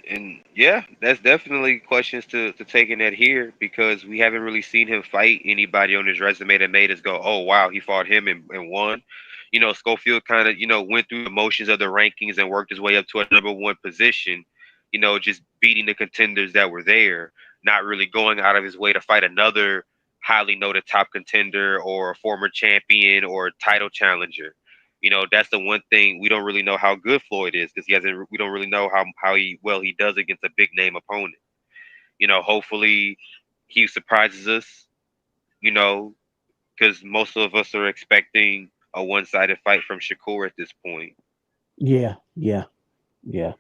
[SPEAKER 4] And yeah, that's definitely questions to take in that here because we haven't really seen him fight anybody on his resume that made us go, oh wow, he fought him and won. Schofield kind of, went through the motions of the rankings and worked his way up to a number 1 position. just beating the contenders that were there, not really going out of his way to fight another highly noted top contender or a former champion or title challenger. That's the one thing we don't really know how good Floyd is because he hasn't. We don't really know how he does against a big name opponent. Hopefully he surprises us. You know, because most of us are expecting a one-sided fight from Shakur at this point.
[SPEAKER 3] Yeah, yeah, yeah.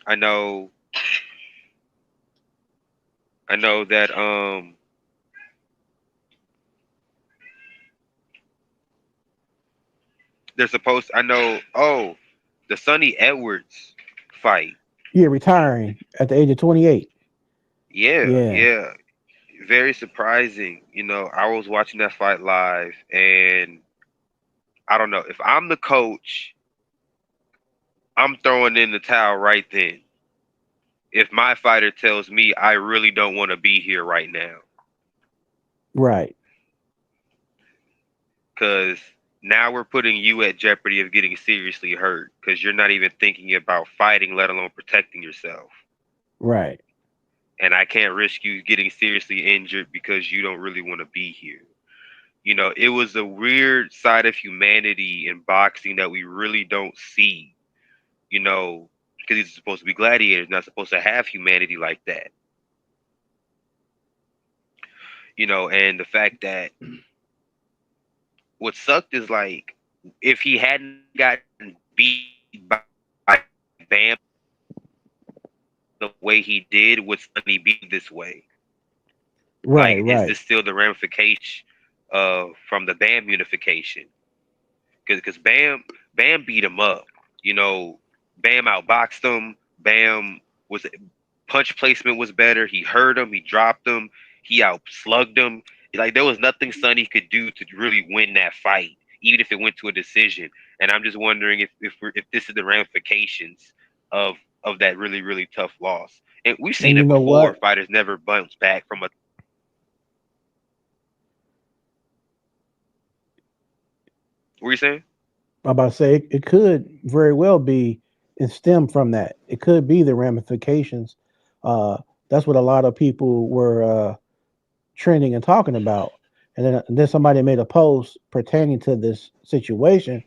[SPEAKER 4] I know, I know that they're supposed. I know. Oh, the Sonny Edwards fight.
[SPEAKER 3] Yeah, retiring at the age of 28.
[SPEAKER 4] Yeah,
[SPEAKER 3] Yeah,
[SPEAKER 4] yeah. Very surprising. I was watching that fight live, and I don't know if I'm the coach, I'm throwing in the towel right then. If my fighter tells me I really don't want to be here right now,
[SPEAKER 3] right.
[SPEAKER 4] because now we're putting you at jeopardy of getting seriously hurt because you're not even thinking about fighting, let alone protecting yourself.
[SPEAKER 3] Right.
[SPEAKER 4] And I can't risk you getting seriously injured because you don't really want to be here. It was a weird side of humanity in boxing that we really don't see, because these are supposed to be gladiators, not supposed to have humanity like that. And the fact that what sucked is like if he hadn't gotten beat by Bam the way he did, would Sonny be this way?
[SPEAKER 3] Right,
[SPEAKER 4] Like, is
[SPEAKER 3] right.
[SPEAKER 4] this still the ramification from the Bam unification? Because Bam beat him up. You know, Bam outboxed him. Bam was punch placement was better. He hurt him. He dropped him. He outslugged him. Like there was nothing Sonny could do to really win that fight, even if it went to a decision. And I'm just wondering if this is the ramifications of of that really really tough loss. And we've seen
[SPEAKER 3] And you
[SPEAKER 4] it
[SPEAKER 3] know
[SPEAKER 4] before.
[SPEAKER 3] what?
[SPEAKER 4] Fighters never bounce back from a. What are you saying?
[SPEAKER 3] I'm about to say it could very well be and stem from that. It could be the ramifications. That's what a lot of people were trending and talking about. And then somebody made a post pertaining to this situation,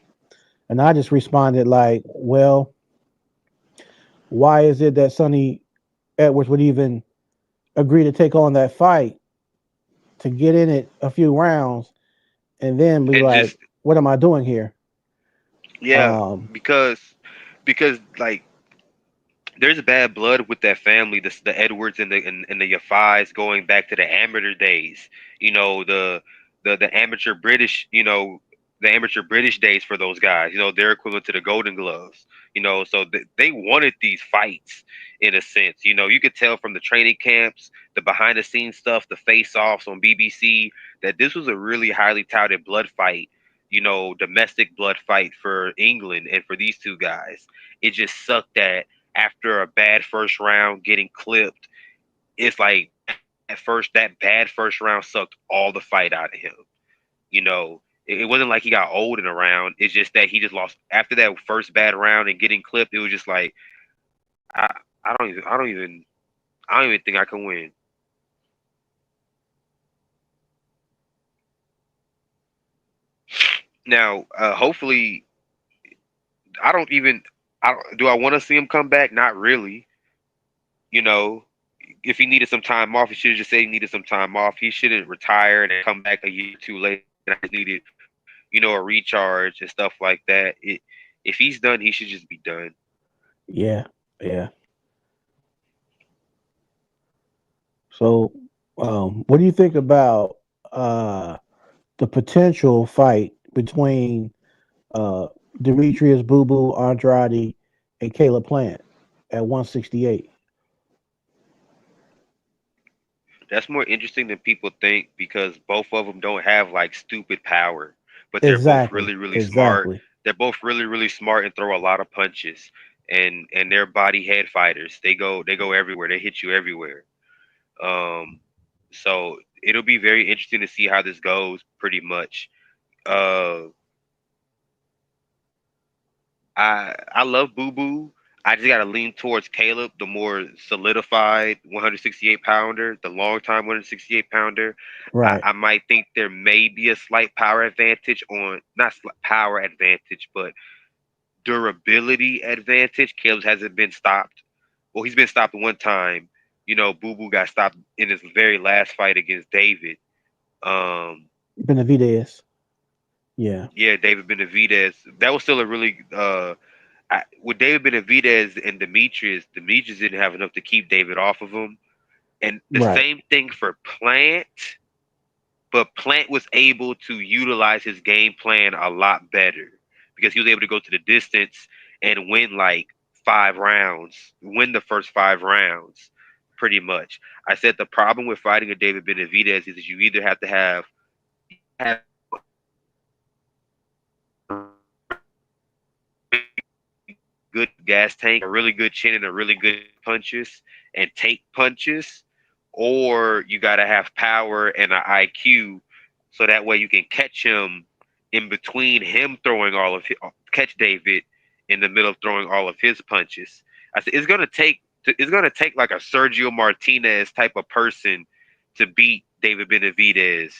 [SPEAKER 3] and I just responded like, "Well, why is it that Sonny Edwards would even agree to take on that fight to get in it a few rounds and then be
[SPEAKER 4] And
[SPEAKER 3] like,
[SPEAKER 4] just
[SPEAKER 3] what am I doing here?"
[SPEAKER 4] yeah,
[SPEAKER 3] Um,
[SPEAKER 4] because like there's bad blood with that family, the Edwards and the Yafais going back to the amateur days. The amateur British, the amateur British days for those guys. They're equivalent to the Golden Gloves. So they wanted these fights in a sense. You could tell from the training camps, the behind the scenes stuff, the face offs on BBC that this was a really highly touted blood fight. Domestic blood fight for England and for these two guys. It just sucked that after a bad first round getting clipped, it's like that bad first round sucked all the fight out of him. It wasn't like he got old in a round. It's just that he just lost after that first bad round and getting clipped. It was just like I I don't even think I can win. Now, hopefully, I don't even. Do I want to see him come back? Not really. You know, if he needed some time off, he should have just said he needed some time off. He shouldn't retire and then come back a year too late. And I just needed, a recharge and stuff like that. If he's done, he should just be done.
[SPEAKER 3] yeah, yeah. So, what do you think about the potential fight between uh, Demetrius Boo Boo Andrade and Caleb Plant at 168?
[SPEAKER 4] That's more interesting than people think because both of them don't have like stupid power, but they're both
[SPEAKER 3] Exactly,
[SPEAKER 4] really, really smart.
[SPEAKER 3] exactly.
[SPEAKER 4] They're both really, really smart and throw a lot of punches. And they're body head fighters. They go everywhere. They hit you everywhere. Um, so it'll be very interesting to see how this goes. Pretty much. Uh, I love Boo Boo. I just gotta lean towards Caleb, the more solidified 168 pounder, the long time 168 pounder.
[SPEAKER 3] Right.
[SPEAKER 4] I might think there may be a slight power advantage on not power advantage, but durability advantage. Caleb hasn't been stopped. Well, he's been stopped one time. You know, Boo Boo got stopped in his very last fight against David. Um,
[SPEAKER 3] Benavidez. Yeah.
[SPEAKER 4] yeah, David Benavidez. That was still a really with David Benavidez and Demetrius didn't have enough to keep David off of him. And the
[SPEAKER 3] Right.
[SPEAKER 4] same thing for Plant, but Plant was able to utilize his game plan a lot better because he was able to go to the distance and win like 5 rounds, win the first 5 rounds, pretty much. I said the problem with fighting a David Benavidez is that you either have to have good gas tank, a really good chin, and a really good punches and take punches, or you got to have power and an IQ, so that way you can catch him in between him throwing all of his, catch David in the middle of throwing all of his punches. I said it's gonna take like a Sergio Martinez type of person to beat David Benavidez.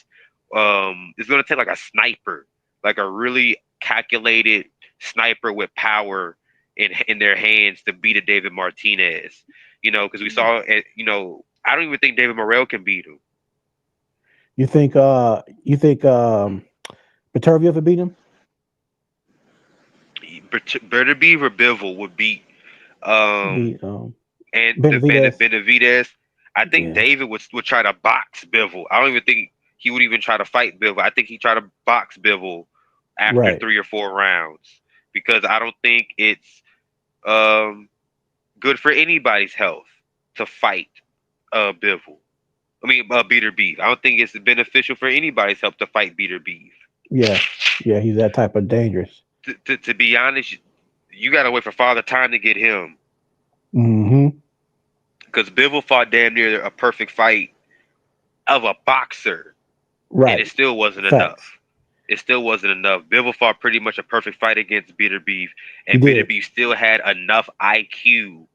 [SPEAKER 4] It's gonna take like a sniper, like a really calculated sniper with power in their hands to beat a David Martinez. You know, because we saw it. You know, I don't even think David Morrell can beat him.
[SPEAKER 3] You think Petervia could beat him?
[SPEAKER 4] Beterbiev or Bivol would beat
[SPEAKER 3] Beat
[SPEAKER 4] and
[SPEAKER 3] Benavidez.
[SPEAKER 4] Benavidez. I think
[SPEAKER 3] Yeah.
[SPEAKER 4] David would try to box Bivol. I don't even think he would even try to fight Bivol. I think he tried to box Bivol after
[SPEAKER 3] Right.
[SPEAKER 4] 3 or 4 rounds because I don't think it's good for anybody's health to fight Bivol. I mean, Beterbiev. I don't think it's beneficial for anybody's health to fight Beterbiev.
[SPEAKER 3] Yeah. Yeah. He's that type of dangerous.
[SPEAKER 4] To be honest, you got to wait for Father Time to get him.
[SPEAKER 3] Mm-hmm.
[SPEAKER 4] Because Bivol fought damn near a perfect fight of a boxer,
[SPEAKER 3] Right.
[SPEAKER 4] and it still wasn't
[SPEAKER 3] Facts.
[SPEAKER 4] enough. It still wasn't enough. Bivol fought pretty much a perfect fight against Beterbiev, and
[SPEAKER 3] He did.
[SPEAKER 4] Beterbiev still had enough IQ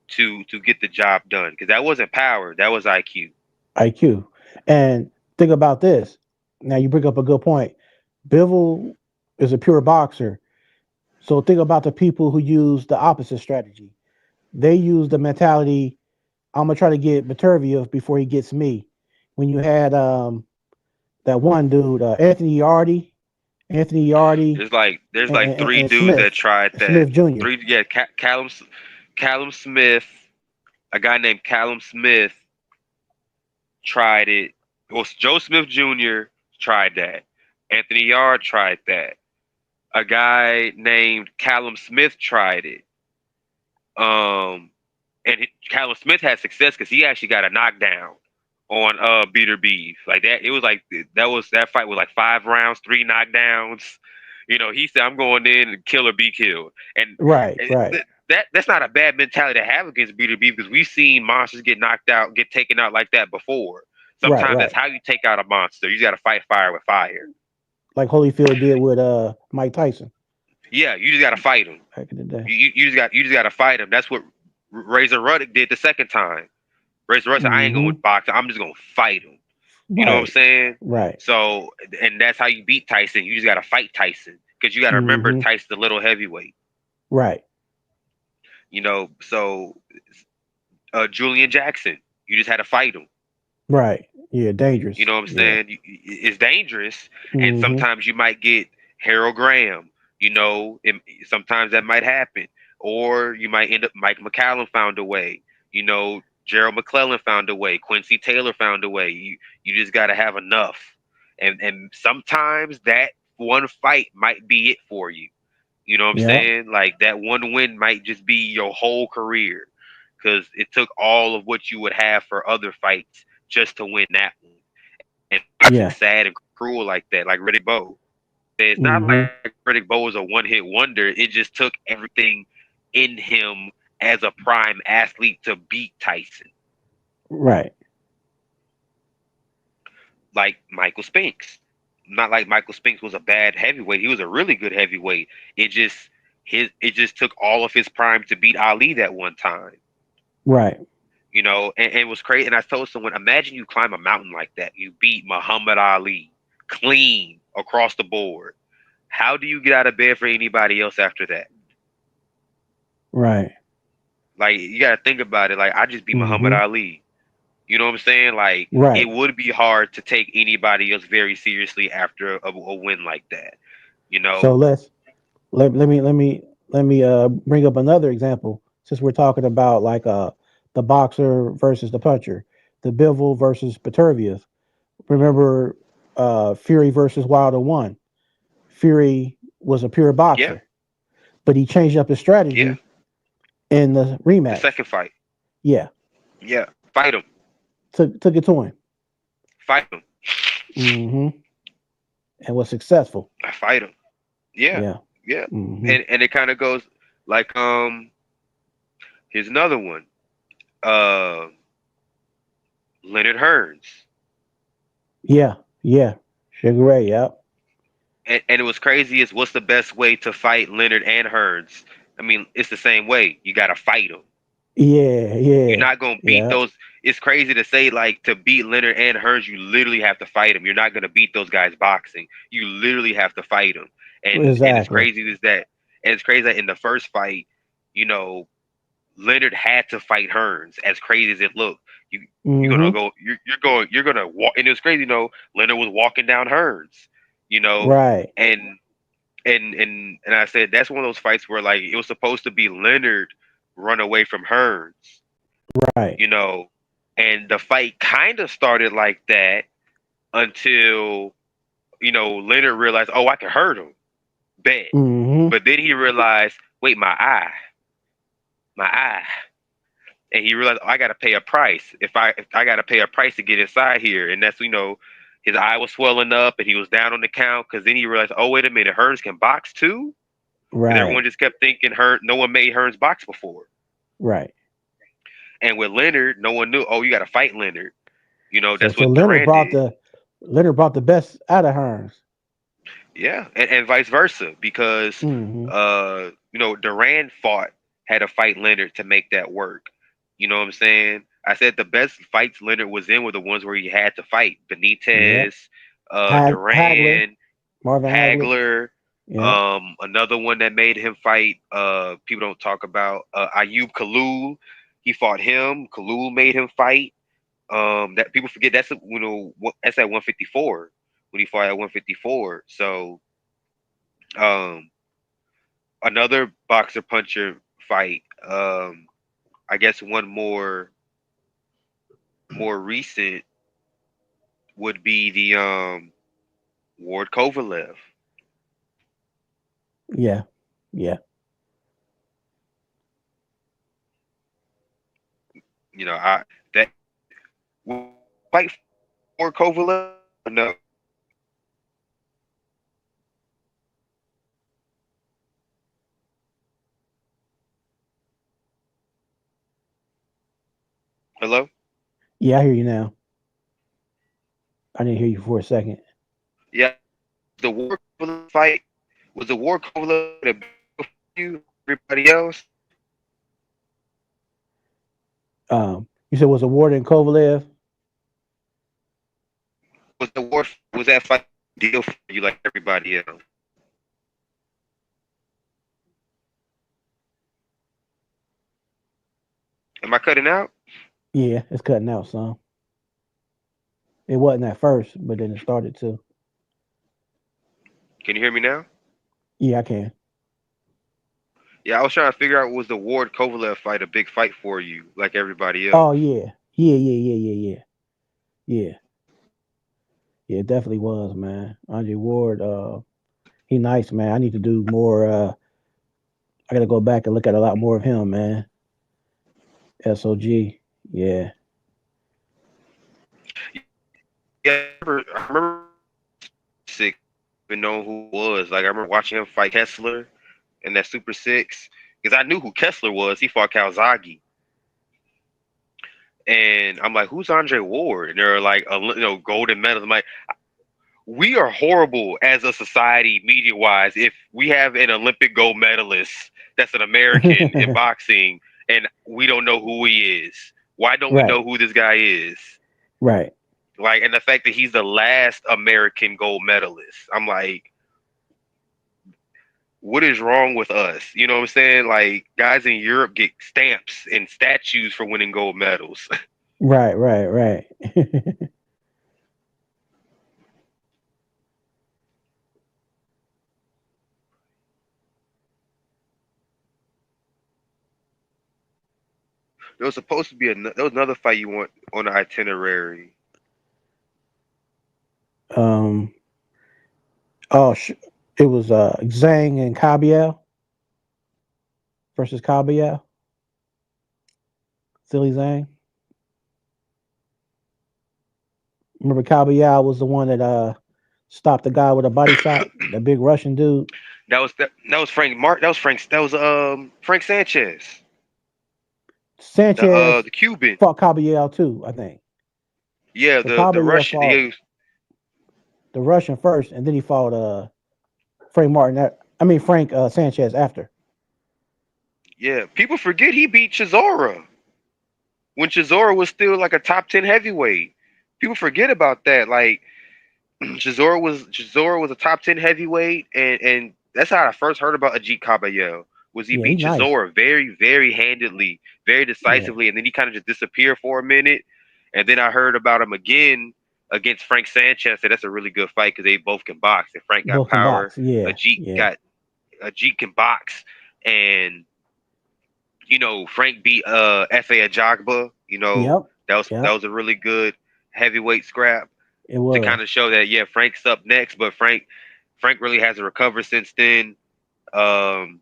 [SPEAKER 4] to get the job done. Because that wasn't power, that was IQ.
[SPEAKER 3] IQ. And think about this. Now you bring up a good point. Bivol is a pure boxer. So think about the people who use the opposite strategy. They use the mentality, I'm gonna try to get Beterbiev before he gets me. When you had that one dude, Anthony Yardy,
[SPEAKER 4] There's like three
[SPEAKER 3] and
[SPEAKER 4] dudes that tried that.
[SPEAKER 3] Smith Jr.
[SPEAKER 4] Three, yeah, Callum Smith, a guy named Callum Smith tried it. Well, Joe Smith Jr. tried that. Anthony Yard tried that. A guy named Callum Smith tried it. Callum Smith had success because he actually got a knockdown on Beterbiev. Like that, it was like that fight was like 5 rounds, 3 knockdowns. You know, he said, "I'm going in and kill or be killed." And
[SPEAKER 3] Right.
[SPEAKER 4] that's not a bad mentality to have against Beterbiev because we've seen monsters get knocked out, get taken out like that before. Sometimes
[SPEAKER 3] Right.
[SPEAKER 4] that's how you take out a monster. You got to fight fire with fire.
[SPEAKER 3] Like Holyfield did with Mike Tyson
[SPEAKER 4] Yeah, you just got to fight him.
[SPEAKER 3] back in the day.
[SPEAKER 4] You just got to fight him. That's what Razor Ruddock did the second time. Razor Ruddock said, I ain't going to box. I'm just going to fight him. You know what I'm saying?
[SPEAKER 3] Right.
[SPEAKER 4] So, and that's how you beat Tyson. You just got to fight Tyson because you got to remember Tyson's a little heavyweight.
[SPEAKER 3] Right.
[SPEAKER 4] You know, so Julian Jackson, you just had to fight him.
[SPEAKER 3] Right. Yeah, dangerous.
[SPEAKER 4] You know what I'm saying? It's dangerous. And sometimes you might get Harold Graham. You know, sometimes that might happen. Or you might end up, Mike McCallum found a way. You know, Gerald McClellan found a way. Quincy Taylor found a way. You just got to have enough. And sometimes that one fight might be it for you. You know what I'm saying? Like that one win might just be your whole career because it took all of what you would have for other fights just to win that one. And it's sad and cruel like that, like Riddick Bowe. It's not like Riddick Bowe was a one-hit wonder. It just took everything in him as a prime athlete to beat Tyson.
[SPEAKER 3] Right.
[SPEAKER 4] Like Michael Spinks. Not like Michael Spinks was a bad heavyweight. He was a really good heavyweight. It just it just took all of his prime to beat Ali that one time.
[SPEAKER 3] Right.
[SPEAKER 4] You know, and it was crazy. And I told someone, imagine you climb a mountain like that. You beat Muhammad Ali clean across the board. How do you get out of bed for anybody else after that?
[SPEAKER 3] Right.
[SPEAKER 4] Like, you got to think about it. Like, I just beat Muhammad
[SPEAKER 3] Mm-hmm.
[SPEAKER 4] Ali. You know what I'm saying? Like,
[SPEAKER 3] Right.
[SPEAKER 4] it would be hard to take anybody else very seriously after a win like that. You
[SPEAKER 3] So
[SPEAKER 4] know?
[SPEAKER 3] let me bring up another example since we're talking about like the boxer versus the puncher, the Bivol versus Petervius. Remember Fury versus Wilder one. Fury was a pure
[SPEAKER 4] Yeah,
[SPEAKER 3] boxer, but he changed up his
[SPEAKER 4] yeah.
[SPEAKER 3] strategy in the
[SPEAKER 4] The
[SPEAKER 3] rematch.
[SPEAKER 4] second fight.
[SPEAKER 3] Yeah,
[SPEAKER 4] Yeah. Fight him.
[SPEAKER 3] took it to him.
[SPEAKER 4] Fight him.
[SPEAKER 3] Hmm. And was successful.
[SPEAKER 4] I fight him. Yeah.
[SPEAKER 3] Yeah.
[SPEAKER 4] Yeah.
[SPEAKER 3] Hmm.
[SPEAKER 4] And it kind of goes like, here's another one. Uh, Leonard Hearns.
[SPEAKER 3] Yeah. Yeah. Sugar Ray. Yep.
[SPEAKER 4] And it was crazy is what's the best way to fight Leonard and Hearns? I mean, it's the same way. You got to fight them.
[SPEAKER 3] Yeah.
[SPEAKER 4] You're
[SPEAKER 3] Yeah.
[SPEAKER 4] not going to beat
[SPEAKER 3] Yeah.
[SPEAKER 4] those. It's crazy to say, like, to beat Leonard and Hearns, you literally have to fight them. You're not going to beat those guys boxing. You literally have to fight them. And it's
[SPEAKER 3] Exactly.
[SPEAKER 4] crazy is that, and it's crazy that in the first fight, you know, Leonard had to fight Hearns. As crazy as it looked, you're gonna
[SPEAKER 3] Hmm.
[SPEAKER 4] go. You're gonna walk. And it was crazy. You know, Leonard was walking down Hearns. You know,
[SPEAKER 3] Right.
[SPEAKER 4] and and I said that's one of those fights where like it was supposed to be Leonard run away from Hearns.
[SPEAKER 3] Right.
[SPEAKER 4] You know, and the fight kind of started like that until Leonard realized, oh, I can hurt him. Bet.
[SPEAKER 3] Hmm.
[SPEAKER 4] But then he realized, wait, my eye. And he realized, oh, I got to pay a price. If I got to pay a price to get inside here, and that's his eye was swelling up, and he was down on the count. Because then he realized, oh wait a minute, Hearns can box too. Because
[SPEAKER 3] Right.
[SPEAKER 4] everyone just kept thinking no one made Hearns box before.
[SPEAKER 3] Right.
[SPEAKER 4] And with Leonard, no one knew. Oh, you got to fight Leonard.
[SPEAKER 3] So
[SPEAKER 4] That's
[SPEAKER 3] so
[SPEAKER 4] what Duran did.
[SPEAKER 3] Leonard brought the best out of Hearns.
[SPEAKER 4] Yeah, and vice versa because
[SPEAKER 3] Hmm.
[SPEAKER 4] Duran had to fight Leonard to make that work. You know what I'm saying? I said the best fights Leonard was in were the ones where he had to fight
[SPEAKER 3] Yep.
[SPEAKER 4] Benitez,
[SPEAKER 3] Hagler,
[SPEAKER 4] Duran,
[SPEAKER 3] Marvin Hagler.
[SPEAKER 4] Hagler.
[SPEAKER 3] Yep.
[SPEAKER 4] Another one that made him fight. People don't talk about Ayub Khalil. He fought him. Khalil made him fight. That people forget that's that's at 154 when he fought at 154. So um, another boxer puncher fight. I guess one more recent would be the Ward Kovalev.
[SPEAKER 3] Yeah. Yeah.
[SPEAKER 4] I that fight for Kovalev. No, hello.
[SPEAKER 3] Yeah. I hear you now. I didn't hear you for a second.
[SPEAKER 4] Yeah, the Ward Kovalev fight was the Ward Kovalev that beat you everybody else.
[SPEAKER 3] You said was a Ward and Kovalev.
[SPEAKER 4] Was that fight deal for you like everybody else? Am I cutting out?
[SPEAKER 3] Yeah, it's cutting out some. It wasn't at first, but then it started to.
[SPEAKER 4] Can you hear me now?
[SPEAKER 3] Yeah, I can.
[SPEAKER 4] Yeah, I was trying to figure out was the Ward Kovalev fight a big fight for you like everybody
[SPEAKER 3] Oh
[SPEAKER 4] else?
[SPEAKER 3] yeah. Yeah, yeah, yeah, yeah, yeah. Yeah. Yeah, it definitely was, man. Andre Ward, he nice, man. I need to do more I gotta go back and look at a lot more of him, man. SOG. Yeah.
[SPEAKER 4] Yeah, I remember six, even know who it was. Like I remember watching him fight Kessler in that Super Six because I knew who Kessler was. He fought Calzaghe, and I'm like, who's Andre Ward? And they're like, golden medals. I'm like, we are horrible as a society, media wise. If we have an Olympic gold medalist that's an American in boxing, and we don't know who he is, why don't we
[SPEAKER 3] Right,
[SPEAKER 4] know who this guy is?
[SPEAKER 3] right.
[SPEAKER 4] Like, and the fact that he's the last American gold medalist, I'm like, what is wrong with us? You know what I'm saying? Like, guys in Europe get stamps and statues for winning gold medals.
[SPEAKER 3] Right, right, right.
[SPEAKER 4] There was supposed to be there was another fight you want on the itinerary.
[SPEAKER 3] um oh it was Zhang and Kabiel versus Kabiel. Silly Zhang. Remember Kabiel was the one that stopped the guy with a body shot, the big Russian dude.
[SPEAKER 4] That was Frank Mark. That was Frank Sanchez,
[SPEAKER 3] Sanchez
[SPEAKER 4] the Cuban.
[SPEAKER 3] fought Kabiel too, I think.
[SPEAKER 4] Yeah,
[SPEAKER 3] So
[SPEAKER 4] the
[SPEAKER 3] Kabiel
[SPEAKER 4] Russian.
[SPEAKER 3] fought the Russian first, and then he fought Frank Martin. Frank Sanchez after.
[SPEAKER 4] Yeah, people forget he beat Chisora when Chisora was still like a top 10 heavyweight. People forget about that. Like Chisora was a top 10 heavyweight, and that's how I first heard about Ajit Kabayel. Was he
[SPEAKER 3] Yeah, he
[SPEAKER 4] beat
[SPEAKER 3] nice.
[SPEAKER 4] Chisora very, very handedly, very
[SPEAKER 3] Yeah,
[SPEAKER 4] decisively, and then he kind of just disappeared for a minute. And then I heard about him again against Frank Sanchez. Said that's a really good fight because they both can box. And Frank got
[SPEAKER 3] both can
[SPEAKER 4] power.
[SPEAKER 3] box. Yeah,
[SPEAKER 4] Ajit
[SPEAKER 3] yeah.
[SPEAKER 4] got Ajit can box, and Frank beat Fa Ajagba.
[SPEAKER 3] Yep,
[SPEAKER 4] That
[SPEAKER 3] yep.
[SPEAKER 4] was a really good heavyweight scrap
[SPEAKER 3] It
[SPEAKER 4] to
[SPEAKER 3] was.
[SPEAKER 4] kind of show that yeah, Frank's up next, but Frank really hasn't recovered since then. Um,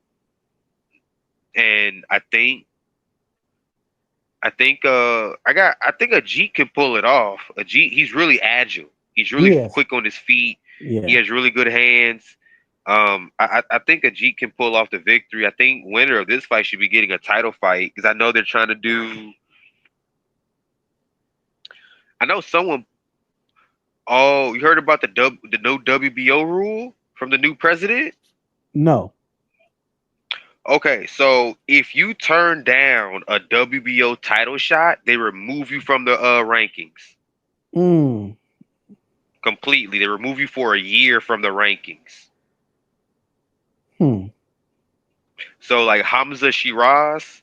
[SPEAKER 4] and I think Ajit can pull it off. Ajit, he's really agile. He's really
[SPEAKER 3] Yes.
[SPEAKER 4] quick on his feet. He
[SPEAKER 3] Yeah.
[SPEAKER 4] has really good hands. I think Ajit can pull off the victory. I think winner of this fight should be getting a title fight because I know they're trying to do. I know someone. Oh, you heard about the no WBO rule from the new president?
[SPEAKER 3] No.
[SPEAKER 4] Okay, so if you turn down a WBO title shot, they remove you from the rankings
[SPEAKER 3] Mm.
[SPEAKER 4] completely. They remove you for a year from the rankings.
[SPEAKER 3] Hmm.
[SPEAKER 4] So like Hamza Shiraz,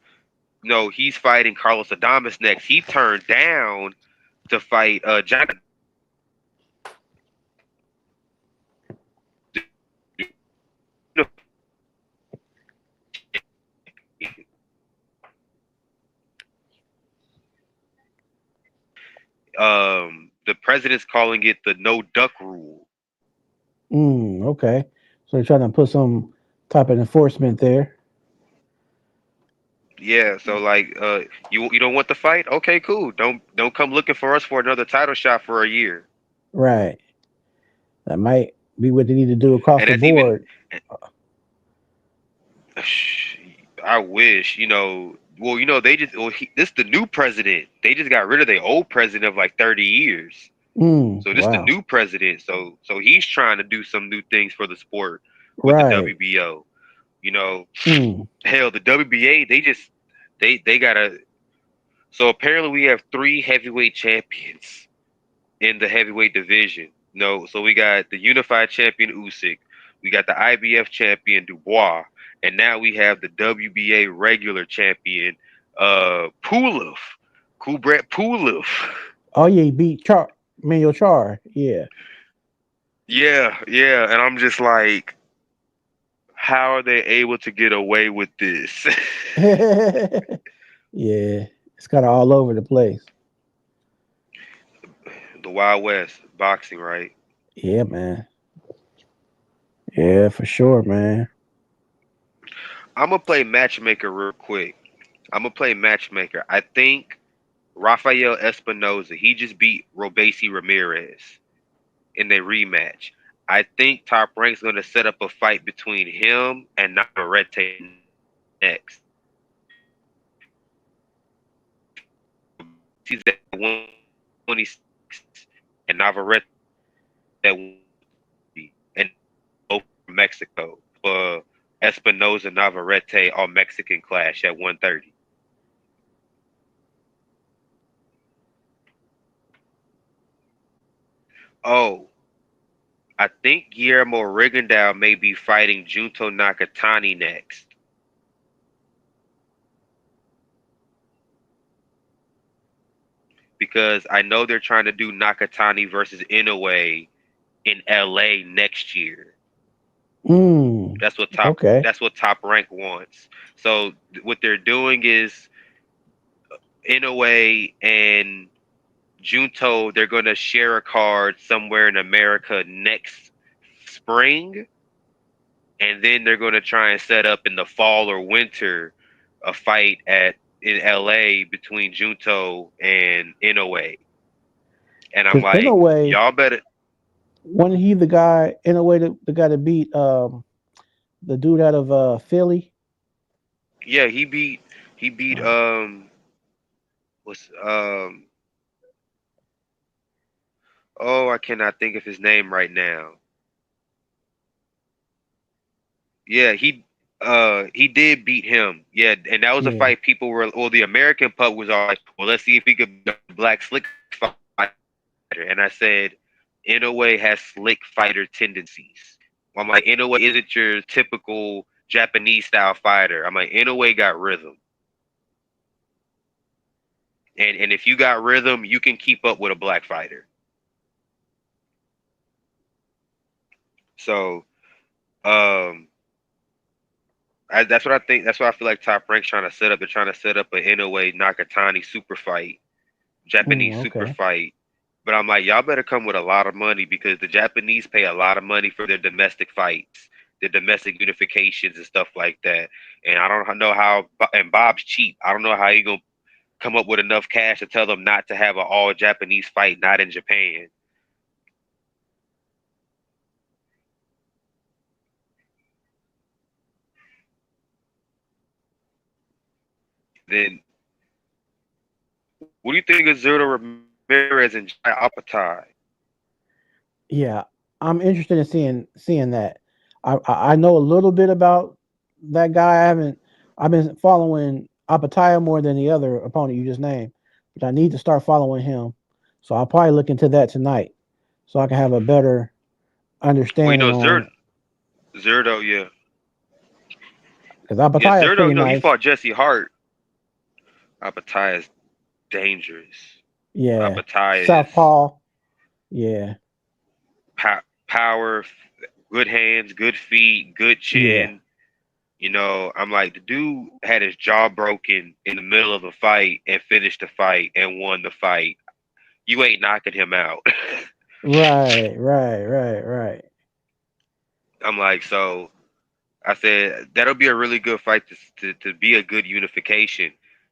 [SPEAKER 4] no, he's fighting Carlos Adames next. He turned down to fight John. The president's calling it the no duck rule.
[SPEAKER 3] Okay. So they're trying to put some type of enforcement there.
[SPEAKER 4] Yeah, so like you don't want the fight? Okay, cool. Don't come looking for us for another title shot for a year.
[SPEAKER 3] Right. That might be what they need to do across
[SPEAKER 4] And
[SPEAKER 3] the
[SPEAKER 4] that's even
[SPEAKER 3] board.
[SPEAKER 4] I wish, well, they just this the new president. They just got rid of the old president of like 30 years. So this the
[SPEAKER 3] Wow.
[SPEAKER 4] new president. So he's trying to do some new things for the sport with the
[SPEAKER 3] Right.
[SPEAKER 4] WBO. You know,
[SPEAKER 3] Mm.
[SPEAKER 4] hell, the WBA they gotta. So apparently we have three heavyweight champions in the heavyweight division. No, so we got the unified champion Usyk, we got the IBF champion Dubois, and now we have the WBA regular champion Pulev, Kubrat Pulev.
[SPEAKER 3] Oh yeah, he beat Manuel Char. Yeah.
[SPEAKER 4] Yeah, yeah, and I'm just like, how are they able to get away with this?
[SPEAKER 3] Yeah. It's kind of all over the place.
[SPEAKER 4] The Wild West boxing, right?
[SPEAKER 3] Yeah, man. Yeah, for sure, man.
[SPEAKER 4] I'm gonna play matchmaker real quick. I'm gonna play matchmaker. I think Rafael Espinoza, he just beat Robesi Ramirez in their rematch. I think Top Rank's going to set up a fight between him and Navarrete next. He's at 126 and Navarrete at Mexico for Espinosa Navarrete All Mexican Clash at 130. Oh, I think Guillermo Rigondeaux may be fighting Junto Nakatani next. Because I know they're trying to do Nakatani versus Inoue in LA next year. That's what Top Rank wants. So what they're doing is Inoue and Junto, they're going to share a card somewhere in America next spring, and then they're going to try and set up in the fall or winter a fight in LA between Junto and Inoue. And I'm like,
[SPEAKER 3] Inoue,
[SPEAKER 4] y'all better.
[SPEAKER 3] Wasn't he the guy Inoue, the guy that beat the dude out of Philly?
[SPEAKER 4] Yeah, he beat what's oh, I cannot think of his name right now. Yeah, he did beat him. Yeah, and that was a fight people were, well, the American pub was all like, well, let's see if he could be a black slick fighter. And I said, Inoue has slick fighter tendencies. I'm like, Inoue isn't your typical Japanese style fighter. I'm like, Inoue got rhythm. And if you got rhythm, you can keep up with a black fighter. So, that's what I think. That's what I feel like Top Rank's trying to set up. They're trying to set up an Inoue Nakatani super fight, Japanese super fight. But I'm like, y'all better come with a lot of money because the Japanese pay a lot of money for their domestic fights, their domestic unifications and stuff like that. And I don't know how. And Bob's cheap. I don't know how he gonna come up with enough cash to tell them not to have an all Japanese fight, not in Japan. Then, what do you think of Zurdo Ramirez and Jai Apatai?
[SPEAKER 3] Yeah, I'm interested in seeing that. I know a little bit about that guy. I've been following Apataya more than the other opponent you just named, but I need to start following him. So I'll probably look into that tonight, so I can have a better understanding.
[SPEAKER 4] Zurdo, yeah.
[SPEAKER 3] Because Apataya is pretty nice.
[SPEAKER 4] He fought Jesse Hart. Apataya is dangerous.
[SPEAKER 3] Yeah.
[SPEAKER 4] Apataya
[SPEAKER 3] Southpaw. Yeah.
[SPEAKER 4] Power, good hands, good feet, good chin. Yeah. You know, I'm like, the dude had his jaw broken in the middle of a fight and finished the fight and won the fight. You ain't knocking him out.
[SPEAKER 3] Right.
[SPEAKER 4] I'm like, so I said that'll be a really good fight to be a good unification.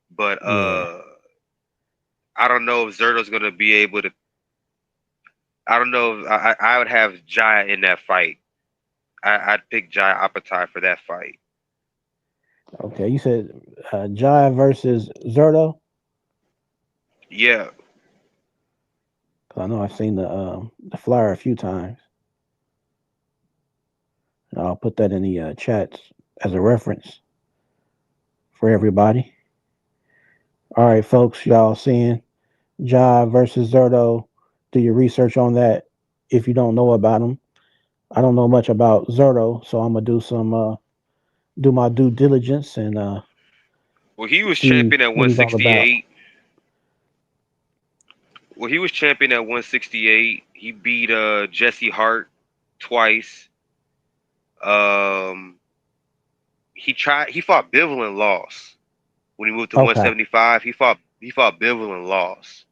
[SPEAKER 4] But I don't know if Zurdo's gonna be able to. I don't know if I would have Jai in that fight. I'd pick Jai Apatai for that fight.
[SPEAKER 3] Okay, you said Jai versus Zurdo?
[SPEAKER 4] Yeah.
[SPEAKER 3] I know I've seen the flyer a few times. I'll put that in the chats as a reference for everybody. All right, folks, y'all seeing Jai versus Zurdo. Do your research on that if you don't know about him. I don't know much about Zurdo, so I'm gonna do my due diligence and
[SPEAKER 4] well, he was champion at 168. Well, he was champion at 168. He beat Jesse Hart twice. He fought Bivol and lost. When he moved to 175, he fought Bivol and lost.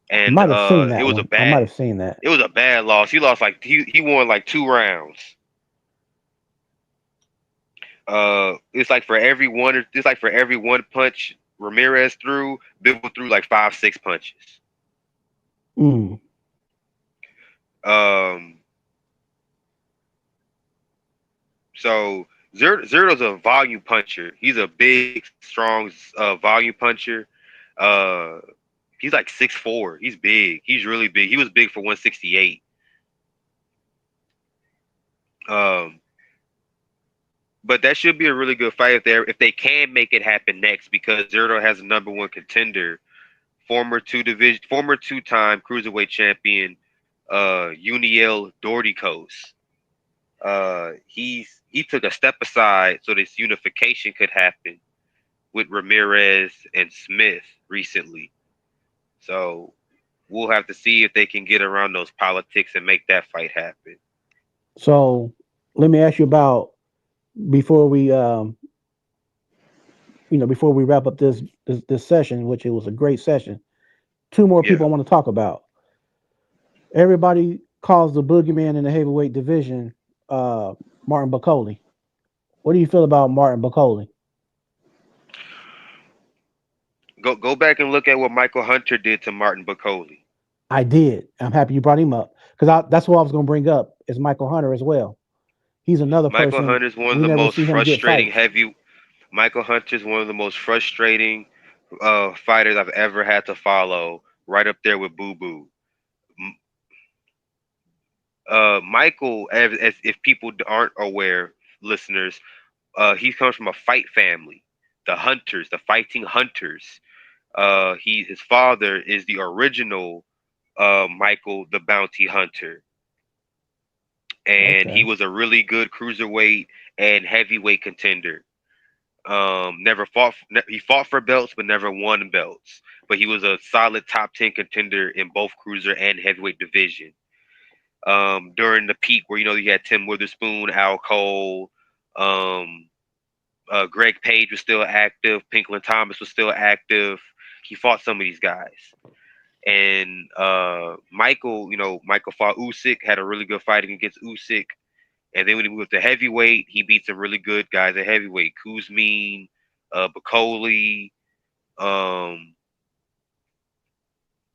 [SPEAKER 4] And
[SPEAKER 3] I might have seen that.
[SPEAKER 4] It was
[SPEAKER 3] I might have seen that.
[SPEAKER 4] It was a bad loss. He lost he won like 2 rounds. It's like for every one punch Ramirez threw, Bivol threw like 5-6 punches. So Zurdo's a volume puncher. He's a big, strong volume puncher. He's like 6'4". He's big. He's really big. He was big for 168. Um, but that should be a really good fight if they can make it happen next, because Zerto has a number one contender, former two-time cruiserweight champion, Uniel Dorticos. He took a step aside so this unification could happen with Ramirez and Smith recently. So we'll have to see if they can get around those politics and make that fight happen.
[SPEAKER 3] So let me ask you about before we before we wrap up this session, which it was a great session. Two more
[SPEAKER 4] Yeah.
[SPEAKER 3] people I want to talk about. Everybody calls the boogeyman in the heavyweight division Martin Bacoli. What do you feel about Martin Bacoli?
[SPEAKER 4] Go back and look at what Michael Hunter did to Martin Bacoli.
[SPEAKER 3] I did. I'm happy you brought him up because that's what I was going to bring up is Michael Hunter as well. He's another
[SPEAKER 4] Michael
[SPEAKER 3] person
[SPEAKER 4] Hunter's one of
[SPEAKER 3] we
[SPEAKER 4] the
[SPEAKER 3] never
[SPEAKER 4] most
[SPEAKER 3] see him get
[SPEAKER 4] frustrating
[SPEAKER 3] fights.
[SPEAKER 4] heavy. Michael Hunter's one of the most frustrating fighters I've ever had to follow. Right up there with Boo Boo. Michael, as if people aren't aware, listeners, he comes from a fight family, the Hunters, the Fighting Hunters. His father is the original Michael the Bounty Hunter, and he
[SPEAKER 3] Okay.
[SPEAKER 4] was a really good cruiserweight and heavyweight contender. He fought for belts, but never won belts. But he was a solid top 10 contender in both cruiser and heavyweight division. During the peak where you had Tim Witherspoon, Al Cole, um, Greg Page was still active, Pinklin Thomas was still active. He fought some of these guys, and Michael fought Usyk, had a really good fighting against Usyk, and then when he moved to heavyweight, he beat some really good guys at heavyweight, Kuzmin, Bacoli. Um,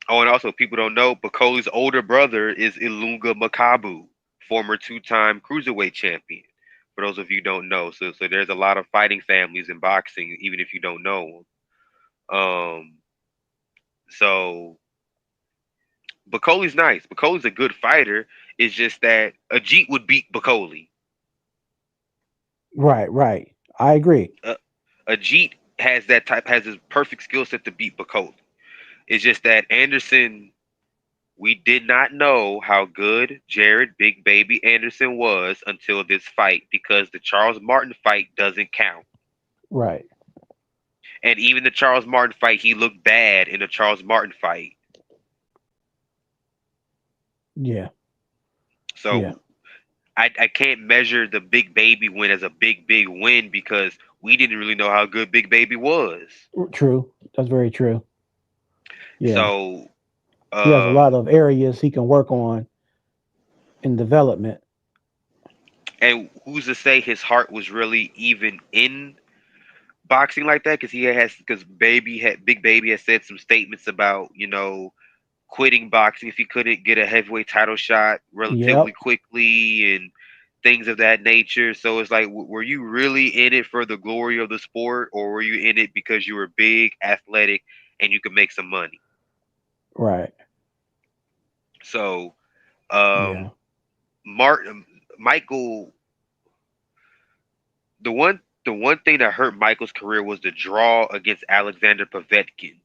[SPEAKER 4] oh, and also people don't know, Bacoli's older brother is Ilunga Makabu, former two-time cruiserweight champion. For those of you who don't know, so there's a lot of fighting families in boxing, even if you don't know them. So Bacoli's nice. Bacoli's a good fighter. It's just that Ajit would beat Bacoli.
[SPEAKER 3] Right, right. I agree.
[SPEAKER 4] Ajit has his perfect skill set to beat Bacoli. It's just that Anderson, we did not know how good Jared Big Baby Anderson was until this fight, because the Charles Martin fight doesn't count.
[SPEAKER 3] Right.
[SPEAKER 4] And even the Charles Martin fight, he looked bad in the Charles Martin fight.
[SPEAKER 3] Yeah.
[SPEAKER 4] So
[SPEAKER 3] Yeah.
[SPEAKER 4] I can't measure the Big Baby win as a big win, because we didn't really know how good Big Baby was.
[SPEAKER 3] True. That's very true. Yeah.
[SPEAKER 4] So
[SPEAKER 3] He has a lot of areas he can work on in development.
[SPEAKER 4] and who's to say his heart was really even in boxing like that? Because Big Baby has said some statements about quitting boxing if he couldn't get a heavyweight title shot relatively
[SPEAKER 3] Yep.
[SPEAKER 4] quickly and things of that nature. So it's like, were you really in it for the glory of the sport, or were you in it because you were big, athletic, and you could make some money?
[SPEAKER 3] Right.
[SPEAKER 4] So,
[SPEAKER 3] Yeah.
[SPEAKER 4] Michael, the one thing that hurt Michael's career was the draw against Alexander Povetkin.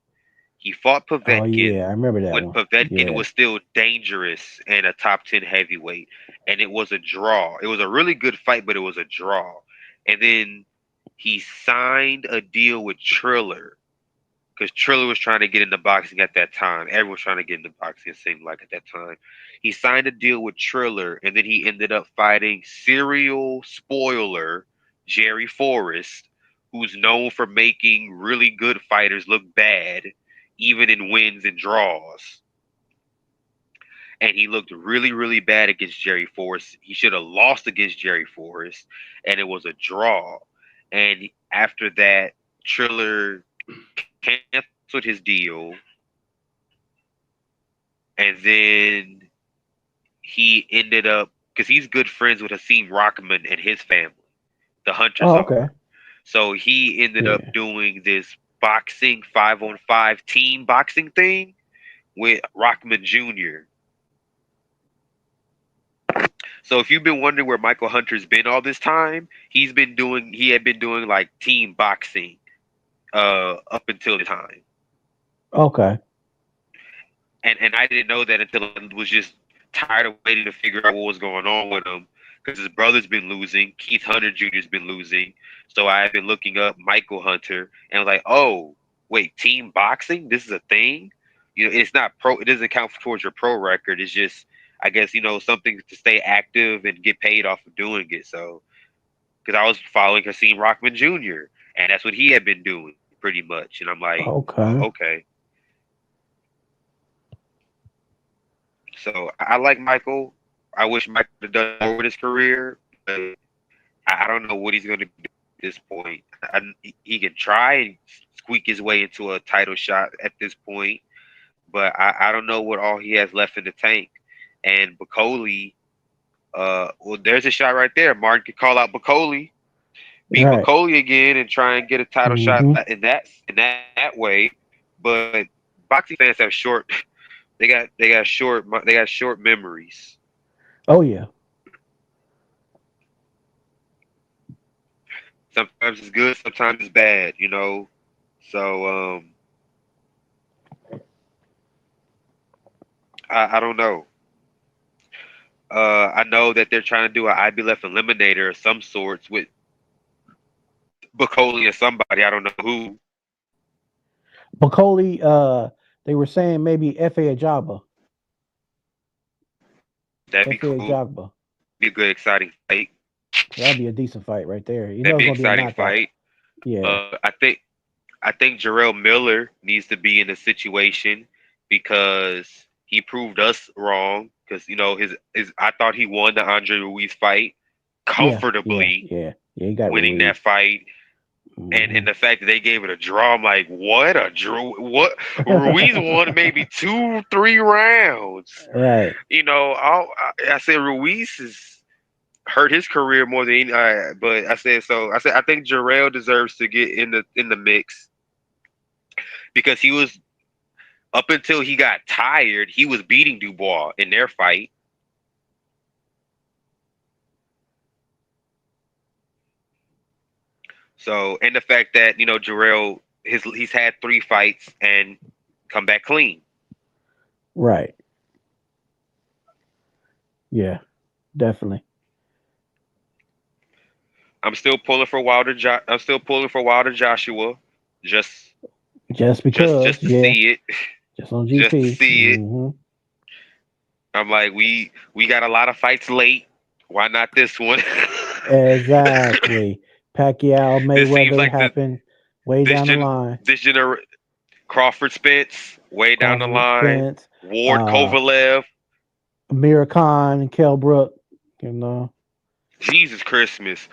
[SPEAKER 4] He fought
[SPEAKER 3] Oh
[SPEAKER 4] Povetkin
[SPEAKER 3] yeah, I remember that
[SPEAKER 4] when
[SPEAKER 3] one.
[SPEAKER 4] Povetkin
[SPEAKER 3] Yeah.
[SPEAKER 4] was still dangerous and a top 10 heavyweight, and it was a draw. It was a really good fight, but it was a draw. And then he signed a deal with Triller, because Triller was trying to get into boxing at that time. Everyone was trying to get into boxing, it seemed like, at that time. He signed a deal with Triller, and then he ended up fighting serial spoiler Jerry Forrest, who's known for making really good fighters look bad, even in wins and draws. And he looked really, really bad against Jerry Forrest. He should have lost against Jerry Forrest, and it was a draw. And after that, Triller canceled his deal, and then he ended up, because he's good friends with Hasim Rockman and his family, the Hunters
[SPEAKER 3] Oh,
[SPEAKER 4] are.
[SPEAKER 3] okay.
[SPEAKER 4] So he ended up
[SPEAKER 3] Yeah.
[SPEAKER 4] doing this boxing 5-on-5 team boxing thing with Rockman Jr. So if you've been wondering where Michael Hunter's been all this time, he had been doing like team boxing up until the time.
[SPEAKER 3] Okay.
[SPEAKER 4] And I didn't know that until I was just tired of waiting to figure out what was going on with him because his brother's been losing, Keith Hunter Jr.'s been losing. So I've been looking up Michael Hunter and I was like, oh, wait, team boxing? This is a thing? You know, it's not pro. It doesn't count towards your pro record. It's just, I guess, something to stay active and get paid off of doing it. So, because I was following Hakeem Rockman Jr. and that's what he had been doing pretty much. And I'm like,
[SPEAKER 3] Okay.
[SPEAKER 4] okay. So I like Michael. I wish Michael had done more with his career, but I don't know what he's going to do at this point. He can try and squeak his way into a title shot at this point, but I don't know what all he has left in the tank. And Bacoli, well, there's a shot right there. Martin could call out Bacoli, beat
[SPEAKER 3] Right.
[SPEAKER 4] Bacoli again, and try and get a title shot in that way. But boxing fans have short. They got short memories.
[SPEAKER 3] Oh yeah.
[SPEAKER 4] Sometimes it's good, sometimes it's bad, So I don't know. I know that they're trying to do an IBLF eliminator of some sorts with Bacoli or somebody. I don't know who.
[SPEAKER 3] Bacoli, they were saying maybe F.A. Ajagba.
[SPEAKER 4] That'd be cool.
[SPEAKER 3] Ajagba.
[SPEAKER 4] Be a good, exciting fight.
[SPEAKER 3] That'd be a decent fight right there.
[SPEAKER 4] That'd be an exciting fight.
[SPEAKER 3] Yeah.
[SPEAKER 4] I think Jarrell Miller needs to be in a situation because he proved us wrong. Because I thought he won the Andre Ruiz fight comfortably.
[SPEAKER 3] Yeah, he got
[SPEAKER 4] winning that fight. Mm-hmm. And the fact that they gave it a draw, I'm like, what a draw? What Ruiz won maybe 2-3 rounds.
[SPEAKER 3] Right.
[SPEAKER 4] I said Ruiz has hurt his career more than but I said I think Jarrell deserves to get in the mix because he was up until he got tired, he was beating Dubois in their fight. So, and the fact that, Jarrell, he's had 3 fights and come back clean.
[SPEAKER 3] Right. Yeah, definitely.
[SPEAKER 4] I'm still pulling for Wilder Joshua. Just
[SPEAKER 3] because.
[SPEAKER 4] Just to see it.
[SPEAKER 3] Just on GP.
[SPEAKER 4] Just to see it.
[SPEAKER 3] Mm-hmm.
[SPEAKER 4] I'm like, we got a lot of fights late. Why not this one?
[SPEAKER 3] Exactly. Pacquiao, Mayweather happened way down the line.
[SPEAKER 4] Crawford Spence, way down the line. Ward Kovalev.
[SPEAKER 3] Amir Khan and Kell Brook,
[SPEAKER 4] Jesus Christmas.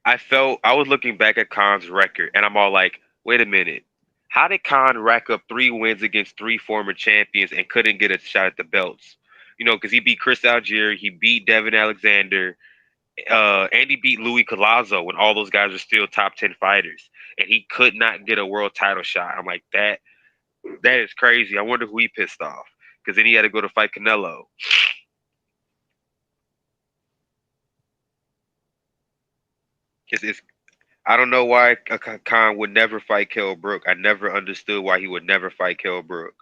[SPEAKER 4] I was looking back at Khan's record and I'm all like, wait a minute. How did Khan rack up 3 wins against 3 former champions and couldn't get a shot at the belts? Because he beat Chris Algier, he beat Devin Alexander, and he beat Louis Collazo when all those guys are still top 10 fighters, and he could not get a world title shot. I'm like, that is crazy. I wonder who he pissed off because then he had to go to fight Canelo. I don't know why Khan would never fight Kell Brook. I never understood why he would never fight Kell Brook.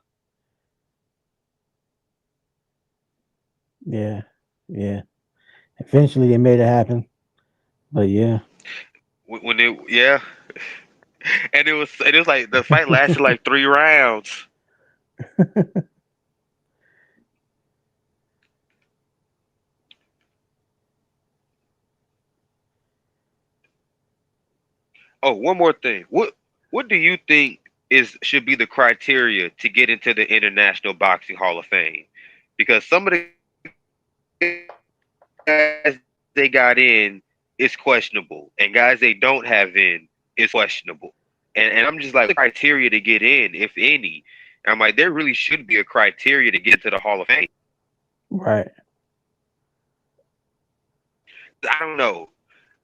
[SPEAKER 3] Yeah. Eventually, they made it happen, but yeah.
[SPEAKER 4] And it was like the fight lasted like 3 rounds. Oh, one more thing. What do you think should be the criteria to get into the International Boxing Hall of Fame? Because some of the guys they got in is questionable, and guys they don't have in is questionable. And I'm just like, the criteria to get in, if any. I'm like, there really should be a criteria to get to the Hall of Fame.
[SPEAKER 3] Right.
[SPEAKER 4] I don't know.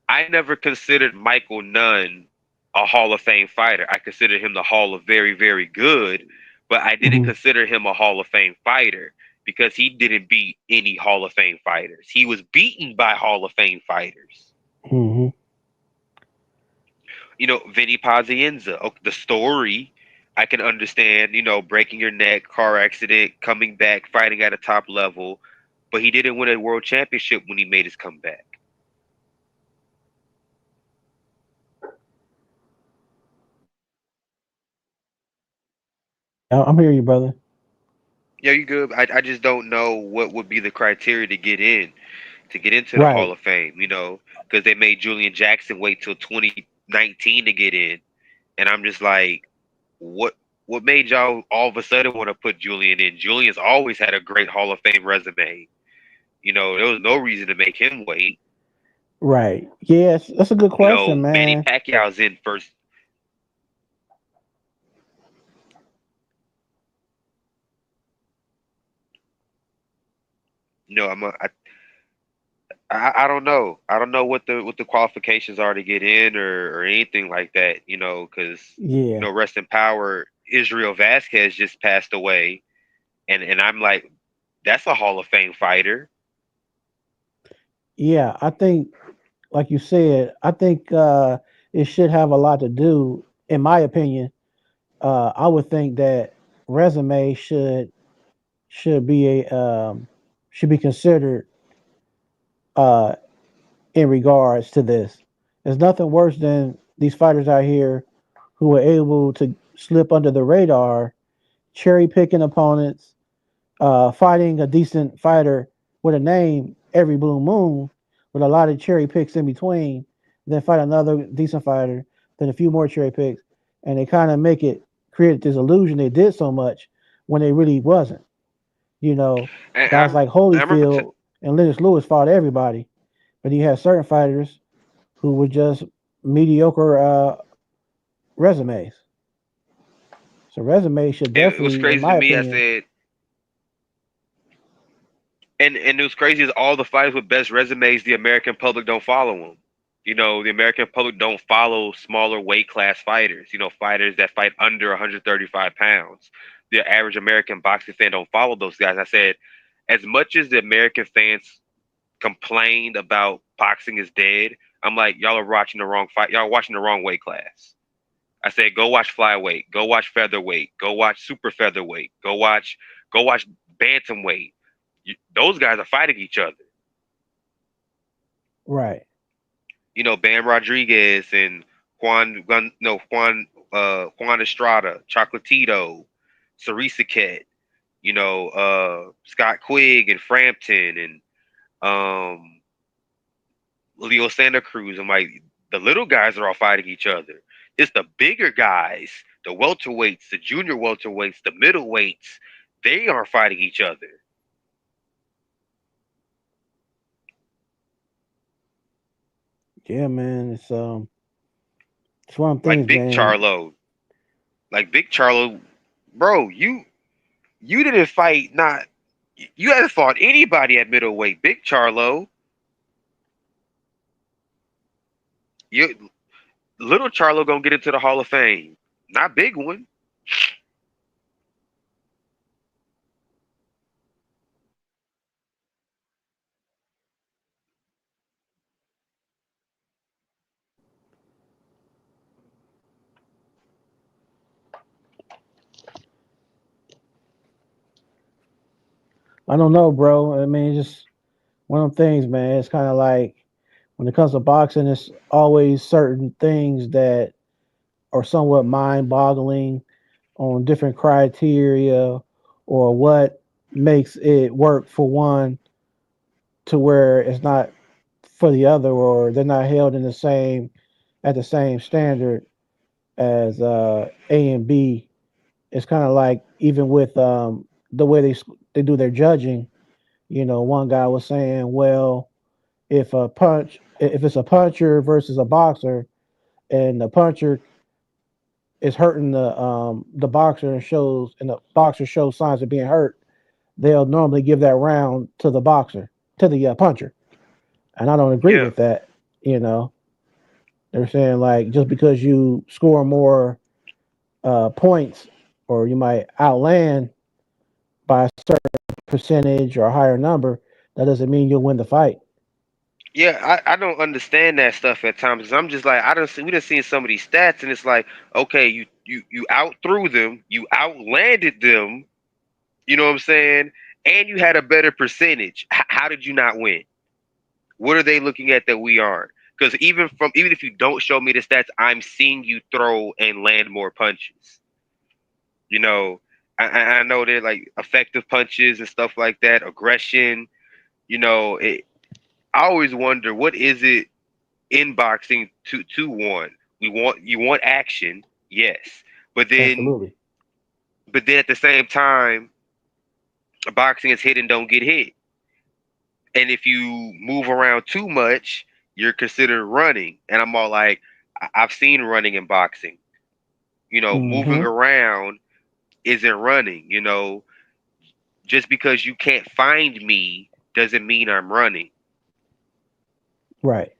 [SPEAKER 4] I never considered Michael Nunn a Hall of Fame fighter. I considered him the Hall of Very, Very Good, but I didn't consider him a Hall of Fame fighter. because he didn't beat any Hall of Fame fighters. He was beaten by Hall of Fame fighters.
[SPEAKER 3] Hmm.
[SPEAKER 4] Vinny Pazienza, the story, I can understand, breaking your neck, car accident, coming back, fighting at a top level, but he didn't win a world championship when he made his comeback.
[SPEAKER 3] I'm hearing you, brother.
[SPEAKER 4] Yeah, you good. I just don't know what would be the criteria to get into the Hall
[SPEAKER 3] Right.
[SPEAKER 4] of Fame, because they made Julian Jackson wait till 2019 to get in. And I'm just like, what made y'all all of a sudden want to put Julian in? Julian's always had a great Hall of Fame resume. There was no reason to make him wait.
[SPEAKER 3] Right. Yes, that's a good question,
[SPEAKER 4] Manny
[SPEAKER 3] man.
[SPEAKER 4] Pacquiao's in first. I'm a, I don't know. I don't know what the qualifications are to get in or anything like that. Because
[SPEAKER 3] Yeah.
[SPEAKER 4] rest in power. Israel Vasquez just passed away, and I'm like, that's a Hall of Fame fighter.
[SPEAKER 3] Yeah, I think, like you said, I think it should have a lot to do, in my opinion. I would think that resume should be a should be considered uh, in regards to this. There's nothing worse than these fighters out here who are able to slip under the radar, cherry picking opponents, fighting a decent fighter with a name every blue moon, with a lot of cherry picks in between, then fight another decent fighter, then a few more cherry picks, and they kind of create this illusion they did so much when they really wasn't. You know,
[SPEAKER 4] And
[SPEAKER 3] guys like
[SPEAKER 4] I remember
[SPEAKER 3] Holyfield and Lennox Lewis fought everybody, but you had certain fighters who were just mediocre resumes. So resumes should
[SPEAKER 4] it was
[SPEAKER 3] definitely, in
[SPEAKER 4] crazy to
[SPEAKER 3] my
[SPEAKER 4] me. I
[SPEAKER 3] opinion,
[SPEAKER 4] said, and it was crazy is all the fighters with best resumes, the American public don't follow them. The American public don't follow smaller weight class fighters. Fighters that fight under 135 pounds. The average American boxing fan don't follow those guys. I said, as much as the American fans complained about boxing is dead, I'm like, y'all are watching the wrong fight. Y'all are watching the wrong weight class. I said, go watch flyweight, go watch featherweight, go watch super featherweight, go watch bantamweight. Those guys are fighting each other.
[SPEAKER 3] right?
[SPEAKER 4] Bam Rodriguez and Juan Estrada, Chocolatito, Sarisa, Scott Quigg and Frampton and Leo Santa Cruz. I'm like, the little guys are all fighting each other. It's the bigger guys, the welterweights, the junior welterweights, the middleweights. They are fighting each other.
[SPEAKER 3] Yeah, man. It's one of them
[SPEAKER 4] Like
[SPEAKER 3] things,
[SPEAKER 4] Big
[SPEAKER 3] man.
[SPEAKER 4] Charlo, Big Charlo, bro. You didn't fight. Not you haven't fought anybody at middleweight. Big Charlo, you little Charlo gonna get into the Hall of Fame. Not big one.
[SPEAKER 3] I don't know, bro. I mean, it's just one of them things, man. It's kind of like when it comes to boxing, it's always certain things that are somewhat mind-boggling on different criteria or what makes it work for one to where it's not for the other, or they're not held in the same at the same standard as A and B. It's kind of like even with the way they do their judging. One guy was saying, well, if it's a puncher versus a boxer, and the puncher is hurting the boxer and the boxer shows signs of being hurt, they'll normally give that round to the boxer, to the puncher. And I don't agree
[SPEAKER 4] Yeah,
[SPEAKER 3] with that. You know, they're saying like just because you score more points or you might outland by a certain percentage or a higher number, that doesn't mean you'll win the fight.
[SPEAKER 4] Yeah, I don't understand that stuff at times. 'Cause I'm just like we done seen some of these stats, and it's like, okay, you out threw them, you outlanded them. You know what I'm saying? And you had a better percentage. How did you not win? What are they looking at that we aren't? Because even if you don't show me the stats, I'm seeing you throw and land more punches. You know, I know they're like effective punches and stuff like that, aggression. You know, I always wonder what is it in boxing to one. You want action, yes, but then
[SPEAKER 3] Absolutely.
[SPEAKER 4] at the same time, boxing is hit and don't get hit. And if you move around too much, you're considered running. And I'm all like, I've seen running in boxing. You know, moving
[SPEAKER 3] Hmm.
[SPEAKER 4] around isn't running. You know, just because you can't find me doesn't mean I'm running.
[SPEAKER 3] Right.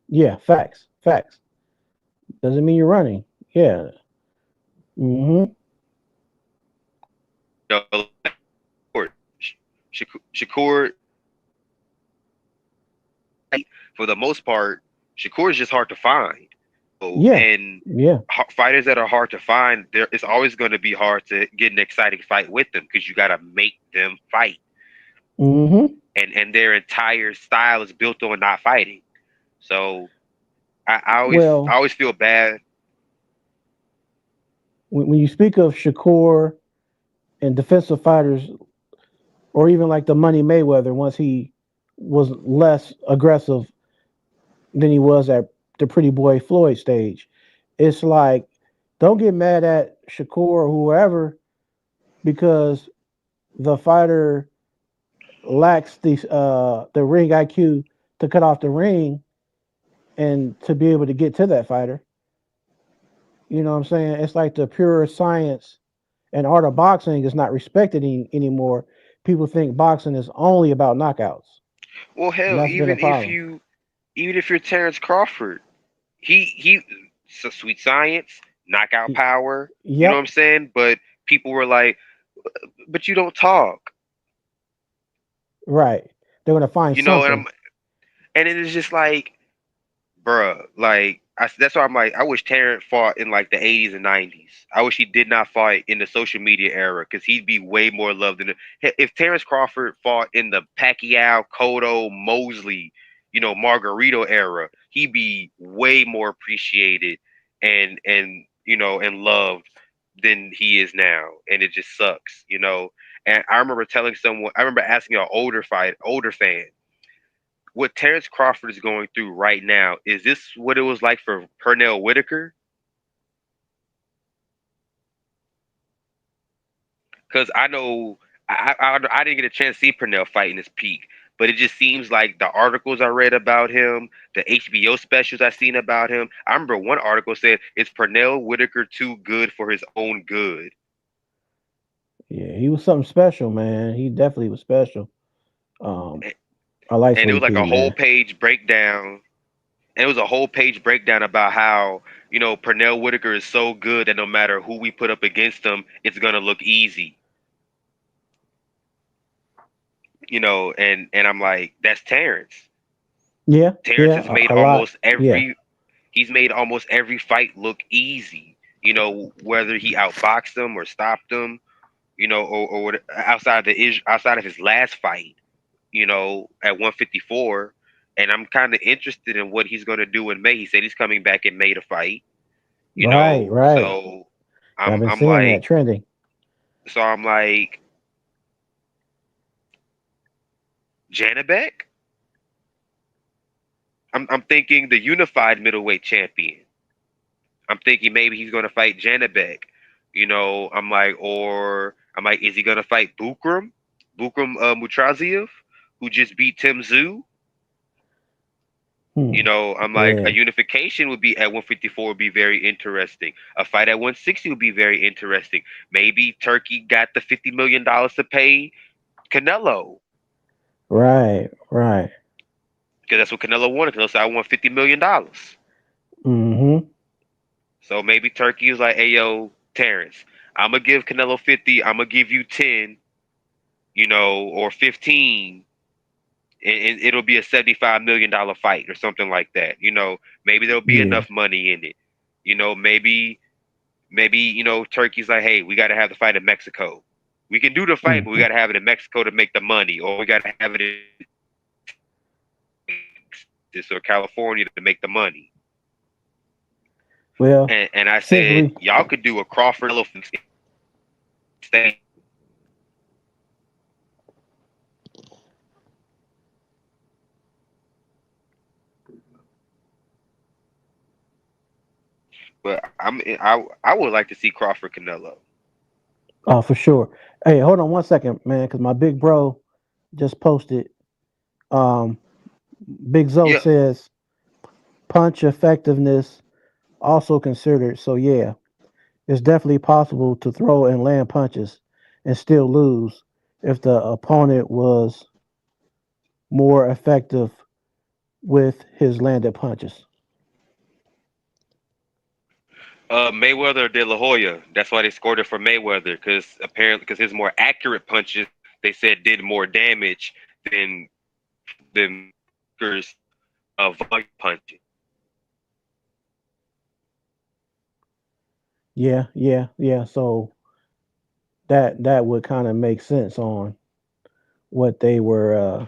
[SPEAKER 3] Yeah. Facts. Facts. Doesn't mean you're running. Yeah. Hmm.
[SPEAKER 4] You know, Shakur, for the most part, Shakur is just hard to find. So,
[SPEAKER 3] Yeah.
[SPEAKER 4] and
[SPEAKER 3] Yeah.
[SPEAKER 4] fighters that are hard to find, there it's always going to be hard to get an exciting fight with them because you got to make them fight,
[SPEAKER 3] Hmm.
[SPEAKER 4] and their entire style is built on not fighting. So I
[SPEAKER 3] Well,
[SPEAKER 4] always feel bad.
[SPEAKER 3] when you speak of Shakur and defensive fighters, or even like the Money Mayweather, once he was less aggressive than he was at the Pretty Boy Floyd stage, it's like, don't get mad at Shakur or whoever because the fighter lacks the ring IQ to cut off the ring and to be able to get to that fighter. You know what I'm saying? It's like the pure science and art of boxing is not respected anymore. People think boxing is only about knockouts,
[SPEAKER 4] Well,
[SPEAKER 3] and
[SPEAKER 4] hell,
[SPEAKER 3] that's been a problem.
[SPEAKER 4] even if you're Terrence Crawford, he so sweet science, knockout power. You know what I'm
[SPEAKER 3] Yep,
[SPEAKER 4] saying? But people were like, but you don't talk.
[SPEAKER 3] right. They're gonna find
[SPEAKER 4] You know,
[SPEAKER 3] something.
[SPEAKER 4] and it is just like, bruh, like that's why I'm like, I wish Terrence fought in like the 80s and 90s. I wish he did not fight in the social media era because he'd be way more loved than if Terrence Crawford fought in the Pacquiao, Cotto, Mosley, you know, Margarito era. He'd be way more appreciated and you know and loved than he is now, and it just sucks, you know. And I remember telling someone, I remember asking an older fan what Terrence Crawford is going through right now, is this what it was like for Pernell Whitaker? Because I know I didn't get a chance to see Pernell fight in his peak, but it just seems like the articles I read about him, the HBO specials I seen about him. I remember one article said, "Is Pernell Whitaker too good for his own good?"
[SPEAKER 3] Yeah, he was something special, man. He definitely was special. Um, I like
[SPEAKER 4] And it was
[SPEAKER 3] Sweet
[SPEAKER 4] like
[SPEAKER 3] Pea,
[SPEAKER 4] a whole
[SPEAKER 3] man.
[SPEAKER 4] page breakdown. And it was a whole page breakdown about how, you know, Pernell Whitaker is so good that no matter who we put up against him, it's gonna look easy. You know, and I'm like, that's Terrence.
[SPEAKER 3] Yeah,
[SPEAKER 4] Terrence
[SPEAKER 3] yeah,
[SPEAKER 4] has made
[SPEAKER 3] a lot.
[SPEAKER 4] almost
[SPEAKER 3] Yeah,
[SPEAKER 4] every he's made almost every fight look easy. You know, whether he outboxed them or stopped them, you know, outside of his last fight, you know, at 154. And I'm kind of interested in what he's going to do in May. He said he's coming back in May to fight, you
[SPEAKER 3] right,
[SPEAKER 4] know.
[SPEAKER 3] right.
[SPEAKER 4] So
[SPEAKER 3] Yeah, I've been
[SPEAKER 4] I'm
[SPEAKER 3] seeing that
[SPEAKER 4] like,
[SPEAKER 3] trending.
[SPEAKER 4] I'm like, Janabek. I'm thinking the unified middleweight champion. I'm thinking maybe he's gonna fight Janabek. You know, I'm like, is he gonna fight Bukram Mutraziev, who just beat Tim Zoo? You
[SPEAKER 3] Hmm.
[SPEAKER 4] know, I'm like, a
[SPEAKER 3] Yeah,
[SPEAKER 4] unification would be at 154 would be very interesting. A fight at 160 would be very interesting. Maybe Turkey got the $50 million to pay Canelo
[SPEAKER 3] right, right.
[SPEAKER 4] because that's what Canelo wanted. Canelo said, I want $50 million.
[SPEAKER 3] Mm-hmm.
[SPEAKER 4] So maybe Turkey is like, hey yo, Terrence, I'm gonna give Canelo 50. I'm gonna give you 10, or 15, and it'll be a $75 million fight or something like that. Maybe there'll be
[SPEAKER 3] Yeah.
[SPEAKER 4] enough money in it. Maybe Turkey's like, hey, we got to have the fight in Mexico. We can do the fight, but we got to have it in Mexico to make the money, or we got to have it in Texas or California to make the money.
[SPEAKER 3] Well,
[SPEAKER 4] And I said, y'all could do a Crawford thing. But I would like to see Crawford Canelo.
[SPEAKER 3] Oh, for sure. Hey, hold on 1 second, man, because my big bro just posted. Um, Big Zo
[SPEAKER 4] Yeah.
[SPEAKER 3] says punch effectiveness also considered. So yeah, it's definitely possible to throw and land punches and still lose if the opponent was more effective with his landed punches.
[SPEAKER 4] Mayweather or De La Hoya. That's why they scored it for Mayweather, because his more accurate punches, they said, did more damage than volume punching.
[SPEAKER 3] Yeah. So that would kind of make sense on what they were,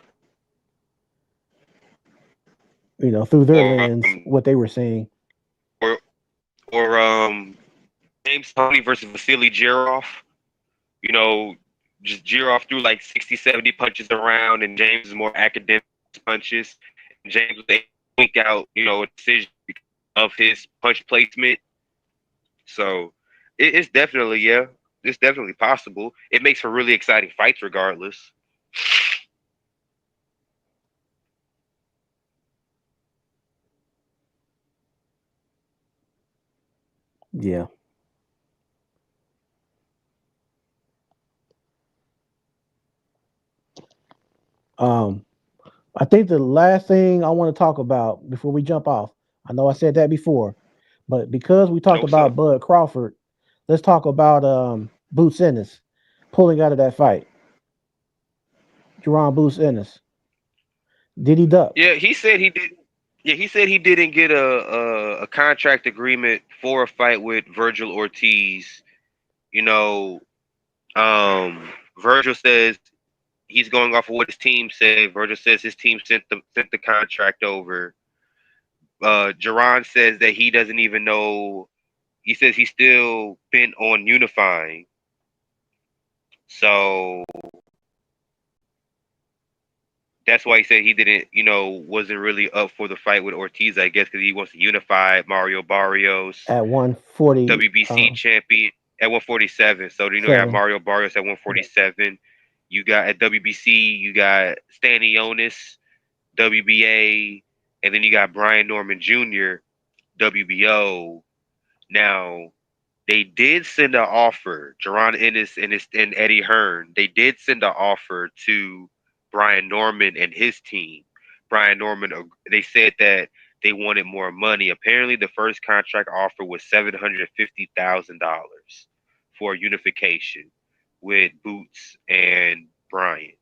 [SPEAKER 3] through their
[SPEAKER 4] Or
[SPEAKER 3] lens, what they were seeing.
[SPEAKER 4] or or James Toney versus Vasily Girov. You know, just Girov threw like 60, 70 punches around, and James is more academic punches. And James was able to wink out, a decision of his punch placement. So it's definitely, yeah, it's definitely possible. It makes for really exciting fights regardless.
[SPEAKER 3] Yeah. Um, I think the last thing I want to talk about before we jump off, I know I said that before, but because we talked
[SPEAKER 4] What's up?
[SPEAKER 3] about Bud Crawford, let's talk about Boots Ennis pulling out of that fight. Jerron Boots Ennis. Did he duck?
[SPEAKER 4] Yeah, he said he did. Yeah, he said he didn't get a contract agreement for a fight with Virgil Ortiz. You know, Virgil says he's going off of what his team said. Virgil says his team sent the contract over. Jerron says that he doesn't even know. He says he's still bent on unifying. So that's why he said he didn't, wasn't really up for the fight with Ortiz, I guess, because he wants to unify Mario Barrios,
[SPEAKER 3] At 140,
[SPEAKER 4] WBC champion at 147. So, you got Mario Barrios at 147. You got at WBC, you got Stanionis, WBA, and then you got Brian Norman Jr., WBO. Now, they did send an offer, Jerron Ennis and Eddie Hearn. They did send an offer to Brian Norman and his team. Brian Norman, they said that they wanted more money. Apparently, the first contract offer was $750,000 for unification with Boots and Brian.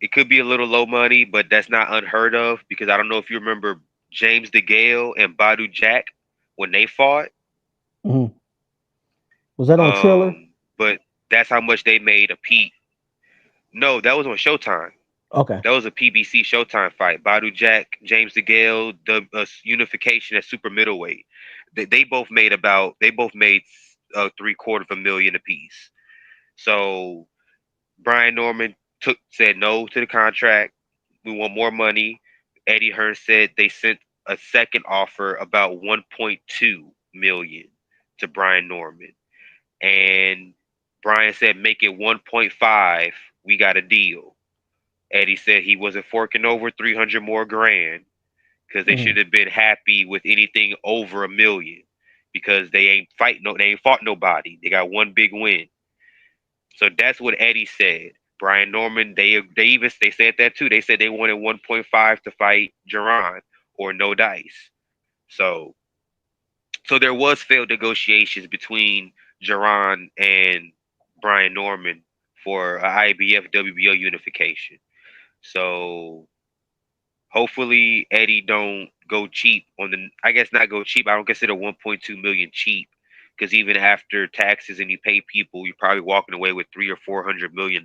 [SPEAKER 4] It could be a little low money, but that's not unheard of, because I don't know if you remember James DeGale and Badu Jack when they fought.
[SPEAKER 3] Mm-hmm. Was that on Triller?
[SPEAKER 4] But that's how much they made a Pete. No, that was on Showtime.
[SPEAKER 3] Okay.
[SPEAKER 4] That was a PBC Showtime fight. Badu Jack, James DeGale, the unification at super middleweight. They both made $750,000 apiece. So Brian Norman said no to the contract. We want more money. Eddie Hearn said they sent a second offer about 1.2 million to Brian Norman. And Brian said, make it 1.5. We got a deal. Eddie said he wasn't forking over 300 more grand, because they should have been happy with anything over $1 million, because they ain't fought nobody. They got one big win. So that's what Eddie said. Brian Norman, they said that too. They said they wanted 1.5 to fight Jerron, or no dice. So So there was failed negotiations between Jerron and Brian Norman for a IBF WBO unification. So hopefully Eddie don't go cheap on the. I guess not go cheap. I don't consider 1.2 million cheap because even after taxes and you pay people, you're probably walking away with $300 or $400 million.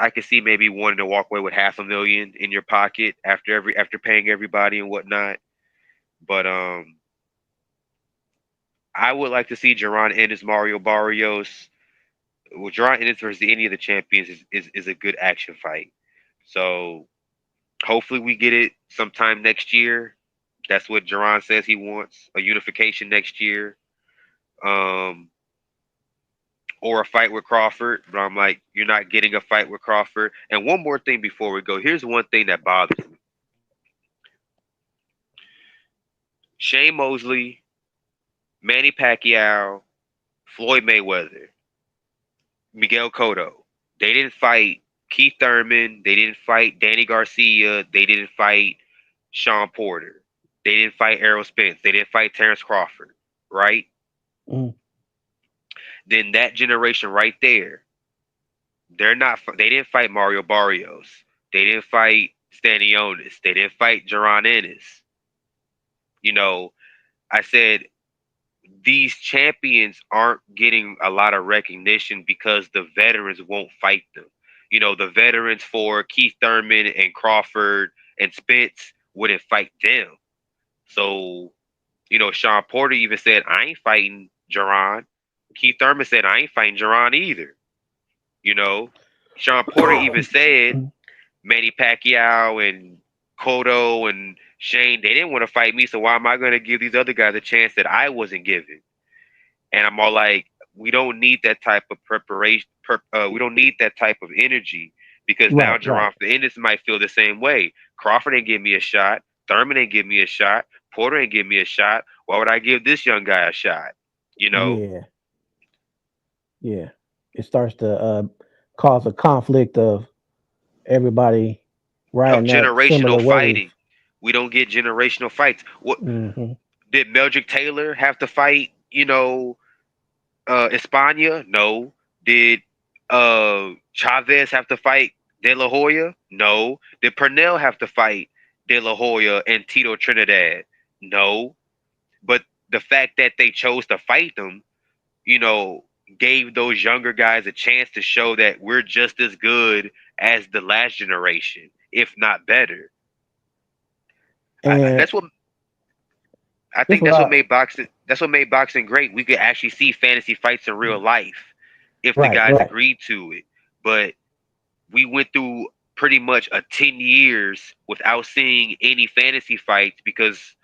[SPEAKER 4] I could see maybe wanting to walk away with $500,000 in your pocket after paying everybody and whatnot. But I would like to see Jerron Ennis, Mario Barrios. Well, Jerron Ennis versus any of the champions is a good action fight. So hopefully we get it sometime next year. That's what Jerron says he wants, a unification next year. Um, or a fight with Crawford. But I'm like, you're not getting a fight with Crawford. And one more thing before we go. Here's one thing that bothers me. Shane Mosley, Manny Pacquiao, Floyd Mayweather, Miguel Cotto. They didn't fight Keith Thurman. They didn't fight Danny Garcia. They didn't fight Sean Porter. They didn't fight Errol Spence. They didn't fight Terrence Crawford, right?
[SPEAKER 3] Mm.
[SPEAKER 4] Then that generation right there, they didn't fight Mario Barrios. They didn't fight Stanionis. They didn't fight Jerron Ennis. You know, I said these champions aren't getting a lot of recognition because the veterans won't fight them. You know, the veterans for Keith Thurman and Crawford and Spence wouldn't fight them. So, you know, Sean Porter even said, I ain't fighting Jerron. Keith Thurman said, I ain't fighting Jerron either. You know, Sean Porter even said Manny Pacquiao and Cotto and Shane, they didn't want to fight me, so why am I going to give these other guys a chance that I wasn't given? And I'm all like, we don't need that type of preparation. We don't need that type of energy because now Jerron Ennis might feel the same way. Crawford ain't give me a shot. Thurman ain't give me a shot. Porter ain't give me a shot. Why would I give this young guy a shot? You know?
[SPEAKER 3] Yeah. It starts to cause a conflict of everybody riding that
[SPEAKER 4] generational fighting.
[SPEAKER 3] wave.
[SPEAKER 4] We don't get generational fights. What did Meldrick Taylor have to fight? You know, Espana? No. Did Chavez have to fight De La Hoya? No. Did Pernell have to fight De La Hoya and Tito Trinidad? No. But the fact that they chose to fight them, you know, gave those younger guys a chance to show that we're just as good as the last generation, if not better. That's what made boxing. That's what made boxing great. We could actually see fantasy fights in real life if the guys agreed to it. But we went through pretty much 10 years without seeing any fantasy fights because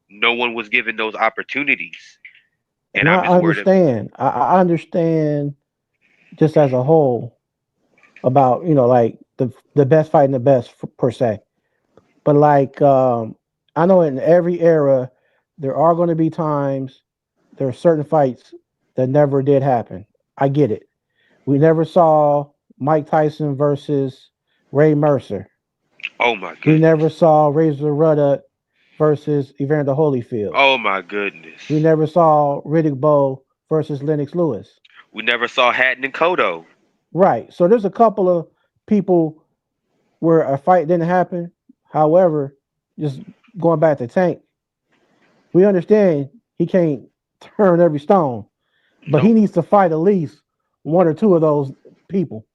[SPEAKER 4] no one was given those opportunities.
[SPEAKER 3] And I understand. I understand just as a whole about, you know, like the best fighting the best per se. But like I know in every era there are going to be times there are certain fights that never did happen. I get it. We never saw Mike Tyson versus Ray Mercer.
[SPEAKER 4] Oh my goodness.
[SPEAKER 3] We never saw Razor Ruddock versus Evander Holyfield.
[SPEAKER 4] Oh my goodness.
[SPEAKER 3] We never saw Riddick Bowe versus Lennox Lewis.
[SPEAKER 4] We never saw Hatton and Cotto.
[SPEAKER 3] Right. So there's a couple of people where a fight didn't happen. However, just going back to Tank, we understand he can't turn every stone, but he needs to fight at least one or two of those people.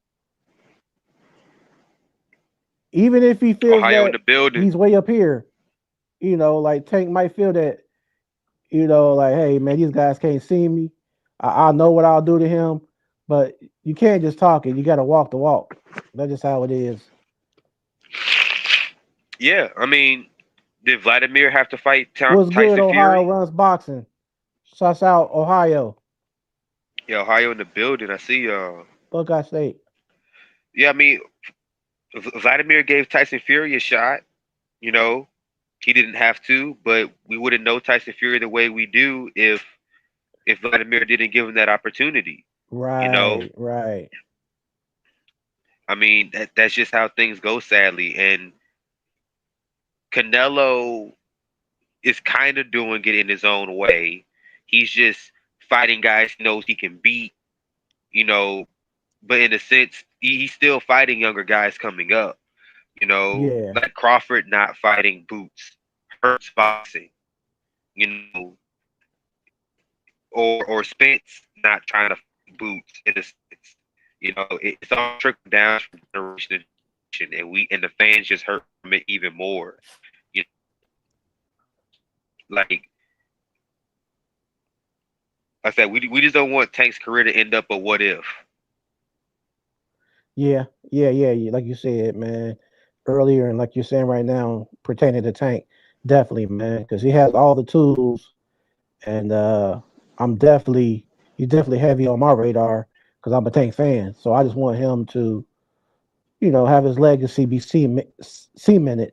[SPEAKER 3] Even if he feels
[SPEAKER 4] Ohio
[SPEAKER 3] that
[SPEAKER 4] in the building.
[SPEAKER 3] He's way up here, you know, like Tank might feel that, you know, like, hey, man, these guys can't see me. I know what I'll do to him, but you can't just talk it. You got to walk the walk. That's just how it is.
[SPEAKER 4] Yeah, I mean, did Vladimir have to fight
[SPEAKER 3] What's
[SPEAKER 4] Tyson
[SPEAKER 3] good, Ohio
[SPEAKER 4] Fury?
[SPEAKER 3] runs boxing. Shouts out Ohio.
[SPEAKER 4] Yeah, Ohio in the building. I see y'all.
[SPEAKER 3] Buckeye State.
[SPEAKER 4] Yeah, I mean, Vladimir gave Tyson Fury a shot. You know, he didn't have to, but we wouldn't know Tyson Fury the way we do if Vladimir didn't give him that opportunity.
[SPEAKER 3] Right.
[SPEAKER 4] You know?
[SPEAKER 3] Right.
[SPEAKER 4] I mean, that's just how things go, sadly. And Canelo, is kind of doing it in his own way. He's just fighting guys he knows he can beat, you know, but in a sense, he's still fighting younger guys coming up,
[SPEAKER 3] Yeah.
[SPEAKER 4] like Crawford not fighting Boots, Hurts boxing, you know, or Spence not trying to fight Boots in a sense. It's all trickled down from generation to generation, and the fans just hurt from it even more. You like I said, we just don't want Tank's career to end up a what if.
[SPEAKER 3] Yeah. Yeah. Like you said, man, earlier, and like you're saying right now, pertaining to Tank, definitely, man, because he has all the tools, and I'm definitely he's definitely heavy on my radar because I'm a Tank fan. So I just want him to, have his legacy be cemented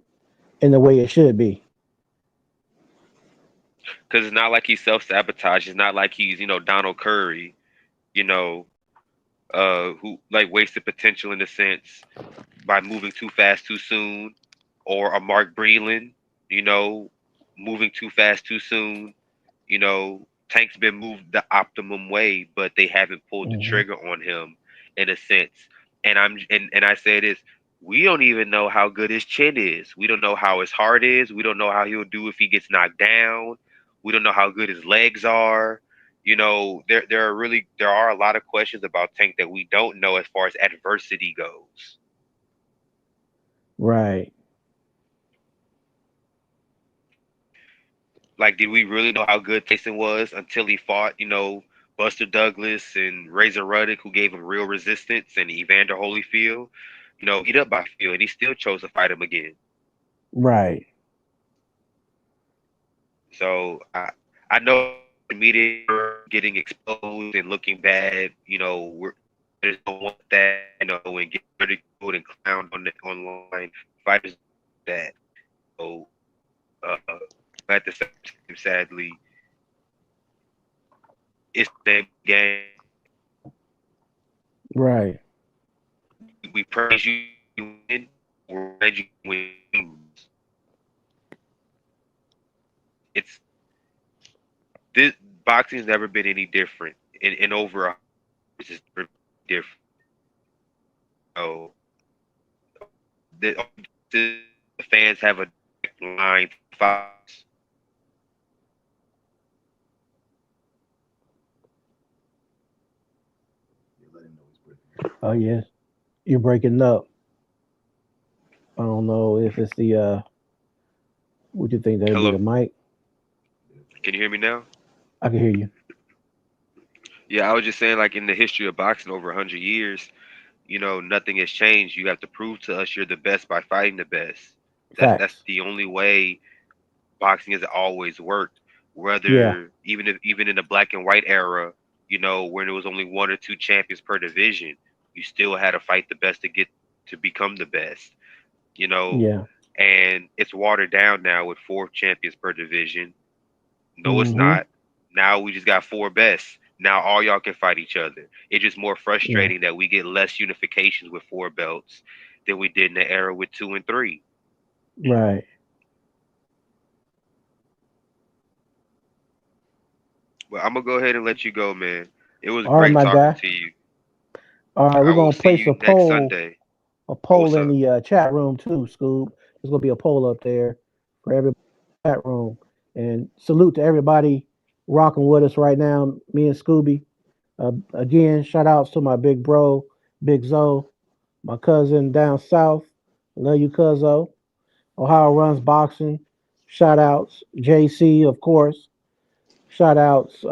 [SPEAKER 3] in the way it should be.
[SPEAKER 4] Because it's not like he's self sabotage. It's not like he's Donald Curry, you know, who like wasted potential in a sense by moving too fast too soon, or a Mark Breland, you know, moving too fast too soon. Tank's been moved the optimum way, but they haven't pulled the
[SPEAKER 3] Hmm.
[SPEAKER 4] trigger on him in a sense. And I say this, we don't even know how good his chin is. We don't know how his heart is. We don't know how he'll do if he gets knocked down. We don't know how good his legs are. There are a lot of questions about Tank that we don't know as far as adversity goes.
[SPEAKER 3] Right.
[SPEAKER 4] Like, did we really know how good Tyson was until he fought, Buster Douglas and Razor Ruddock, who gave him real resistance, and Evander Holyfield, beat up by Field, and he still chose to fight him again.
[SPEAKER 3] Right.
[SPEAKER 4] So I know the media are getting exposed and looking bad. I just don't want that, and get ridiculed and clowned on the online. Fighters that. So uh, at the same time, sadly, it's the game.
[SPEAKER 3] Right.
[SPEAKER 4] We praise you win, we're glad you win. It's this boxing's never been any different in over it's just different. So the, the fans have a line fights.
[SPEAKER 3] Oh yes. You're breaking up. I don't know if it's the what you think that'd be
[SPEAKER 4] Hello,
[SPEAKER 3] the mic.
[SPEAKER 4] can you hear me now?
[SPEAKER 3] I can hear you.
[SPEAKER 4] Yeah, I was just saying, like in the history of boxing over 100 years, nothing has changed. You have to prove to us you're the best by fighting the best. That's
[SPEAKER 3] Facts.
[SPEAKER 4] the only way boxing has always worked.
[SPEAKER 3] Yeah.
[SPEAKER 4] Whether even in the black and white era, when there was only one or two champions per division, you still had to fight the best to become the best. You know,
[SPEAKER 3] Yeah.
[SPEAKER 4] and it's watered down now with four champions per division. No, it's
[SPEAKER 3] Hmm.
[SPEAKER 4] not. Now we just got four best. Now all y'all can fight each other. It's just more
[SPEAKER 3] Yeah.
[SPEAKER 4] frustrating that we get less unifications with four belts than we did in the era with two and three.
[SPEAKER 3] Right.
[SPEAKER 4] But I'm gonna go ahead and let you go, man. It was
[SPEAKER 3] All right,
[SPEAKER 4] great
[SPEAKER 3] my
[SPEAKER 4] talking
[SPEAKER 3] guy.
[SPEAKER 4] to you.
[SPEAKER 3] All right,
[SPEAKER 4] I
[SPEAKER 3] we're
[SPEAKER 4] will
[SPEAKER 3] gonna
[SPEAKER 4] see
[SPEAKER 3] place
[SPEAKER 4] you
[SPEAKER 3] a
[SPEAKER 4] next
[SPEAKER 3] poll,
[SPEAKER 4] Sunday.
[SPEAKER 3] a
[SPEAKER 4] Oh,
[SPEAKER 3] poll
[SPEAKER 4] what's
[SPEAKER 3] in
[SPEAKER 4] up?
[SPEAKER 3] the chat room too, Scoob. There's gonna be a poll up there for everybody in the chat room. And salute to everybody rocking with us right now. Me and Scooby. Again, shout outs to my big bro, Big Zoe, my cousin down south. Love you, Cuzzo. Ohio runs boxing. Shout outs, JC, of course. Shout outs,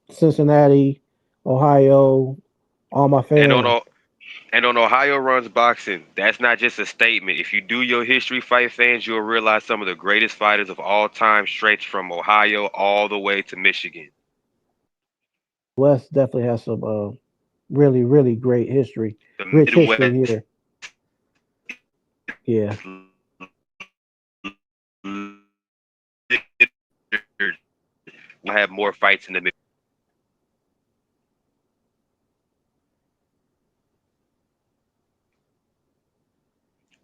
[SPEAKER 3] Cincinnati, Ohio, all my
[SPEAKER 4] And on
[SPEAKER 3] fans.
[SPEAKER 4] O- and on Ohio Runs Boxing, that's not just a statement. If you do your history, fight fans, you'll realize some of the greatest fighters of all time stretch from Ohio all the way to Michigan.
[SPEAKER 3] West definitely has some really, really great history,
[SPEAKER 4] The
[SPEAKER 3] rich history
[SPEAKER 4] Midwest
[SPEAKER 3] here. Yeah.
[SPEAKER 4] will have more fights in the Midwest.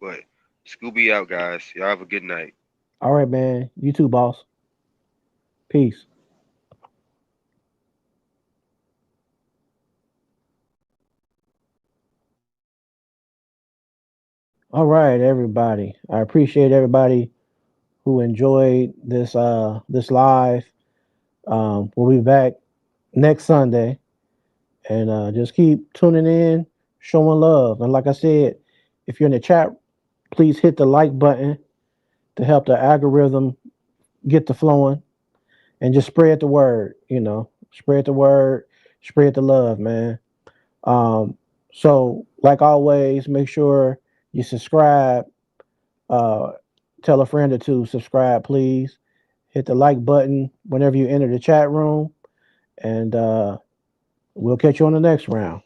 [SPEAKER 4] But Scooby out, guys. Y'all have a good night.
[SPEAKER 3] All right, man. You too, boss. Peace. All right, everybody. I appreciate everybody who enjoyed this live. We'll be back next Sunday, and just keep tuning in, showing love. And like I said, if you're in the chat, please hit the like button to help the algorithm get the flowing, and just spread the word. Spread the word, spread the love, man. Um, so like always, make sure you subscribe. Uh, Tell a friend or two, subscribe, please. Hit the like button whenever you enter the chat room, and we'll catch you on the next round.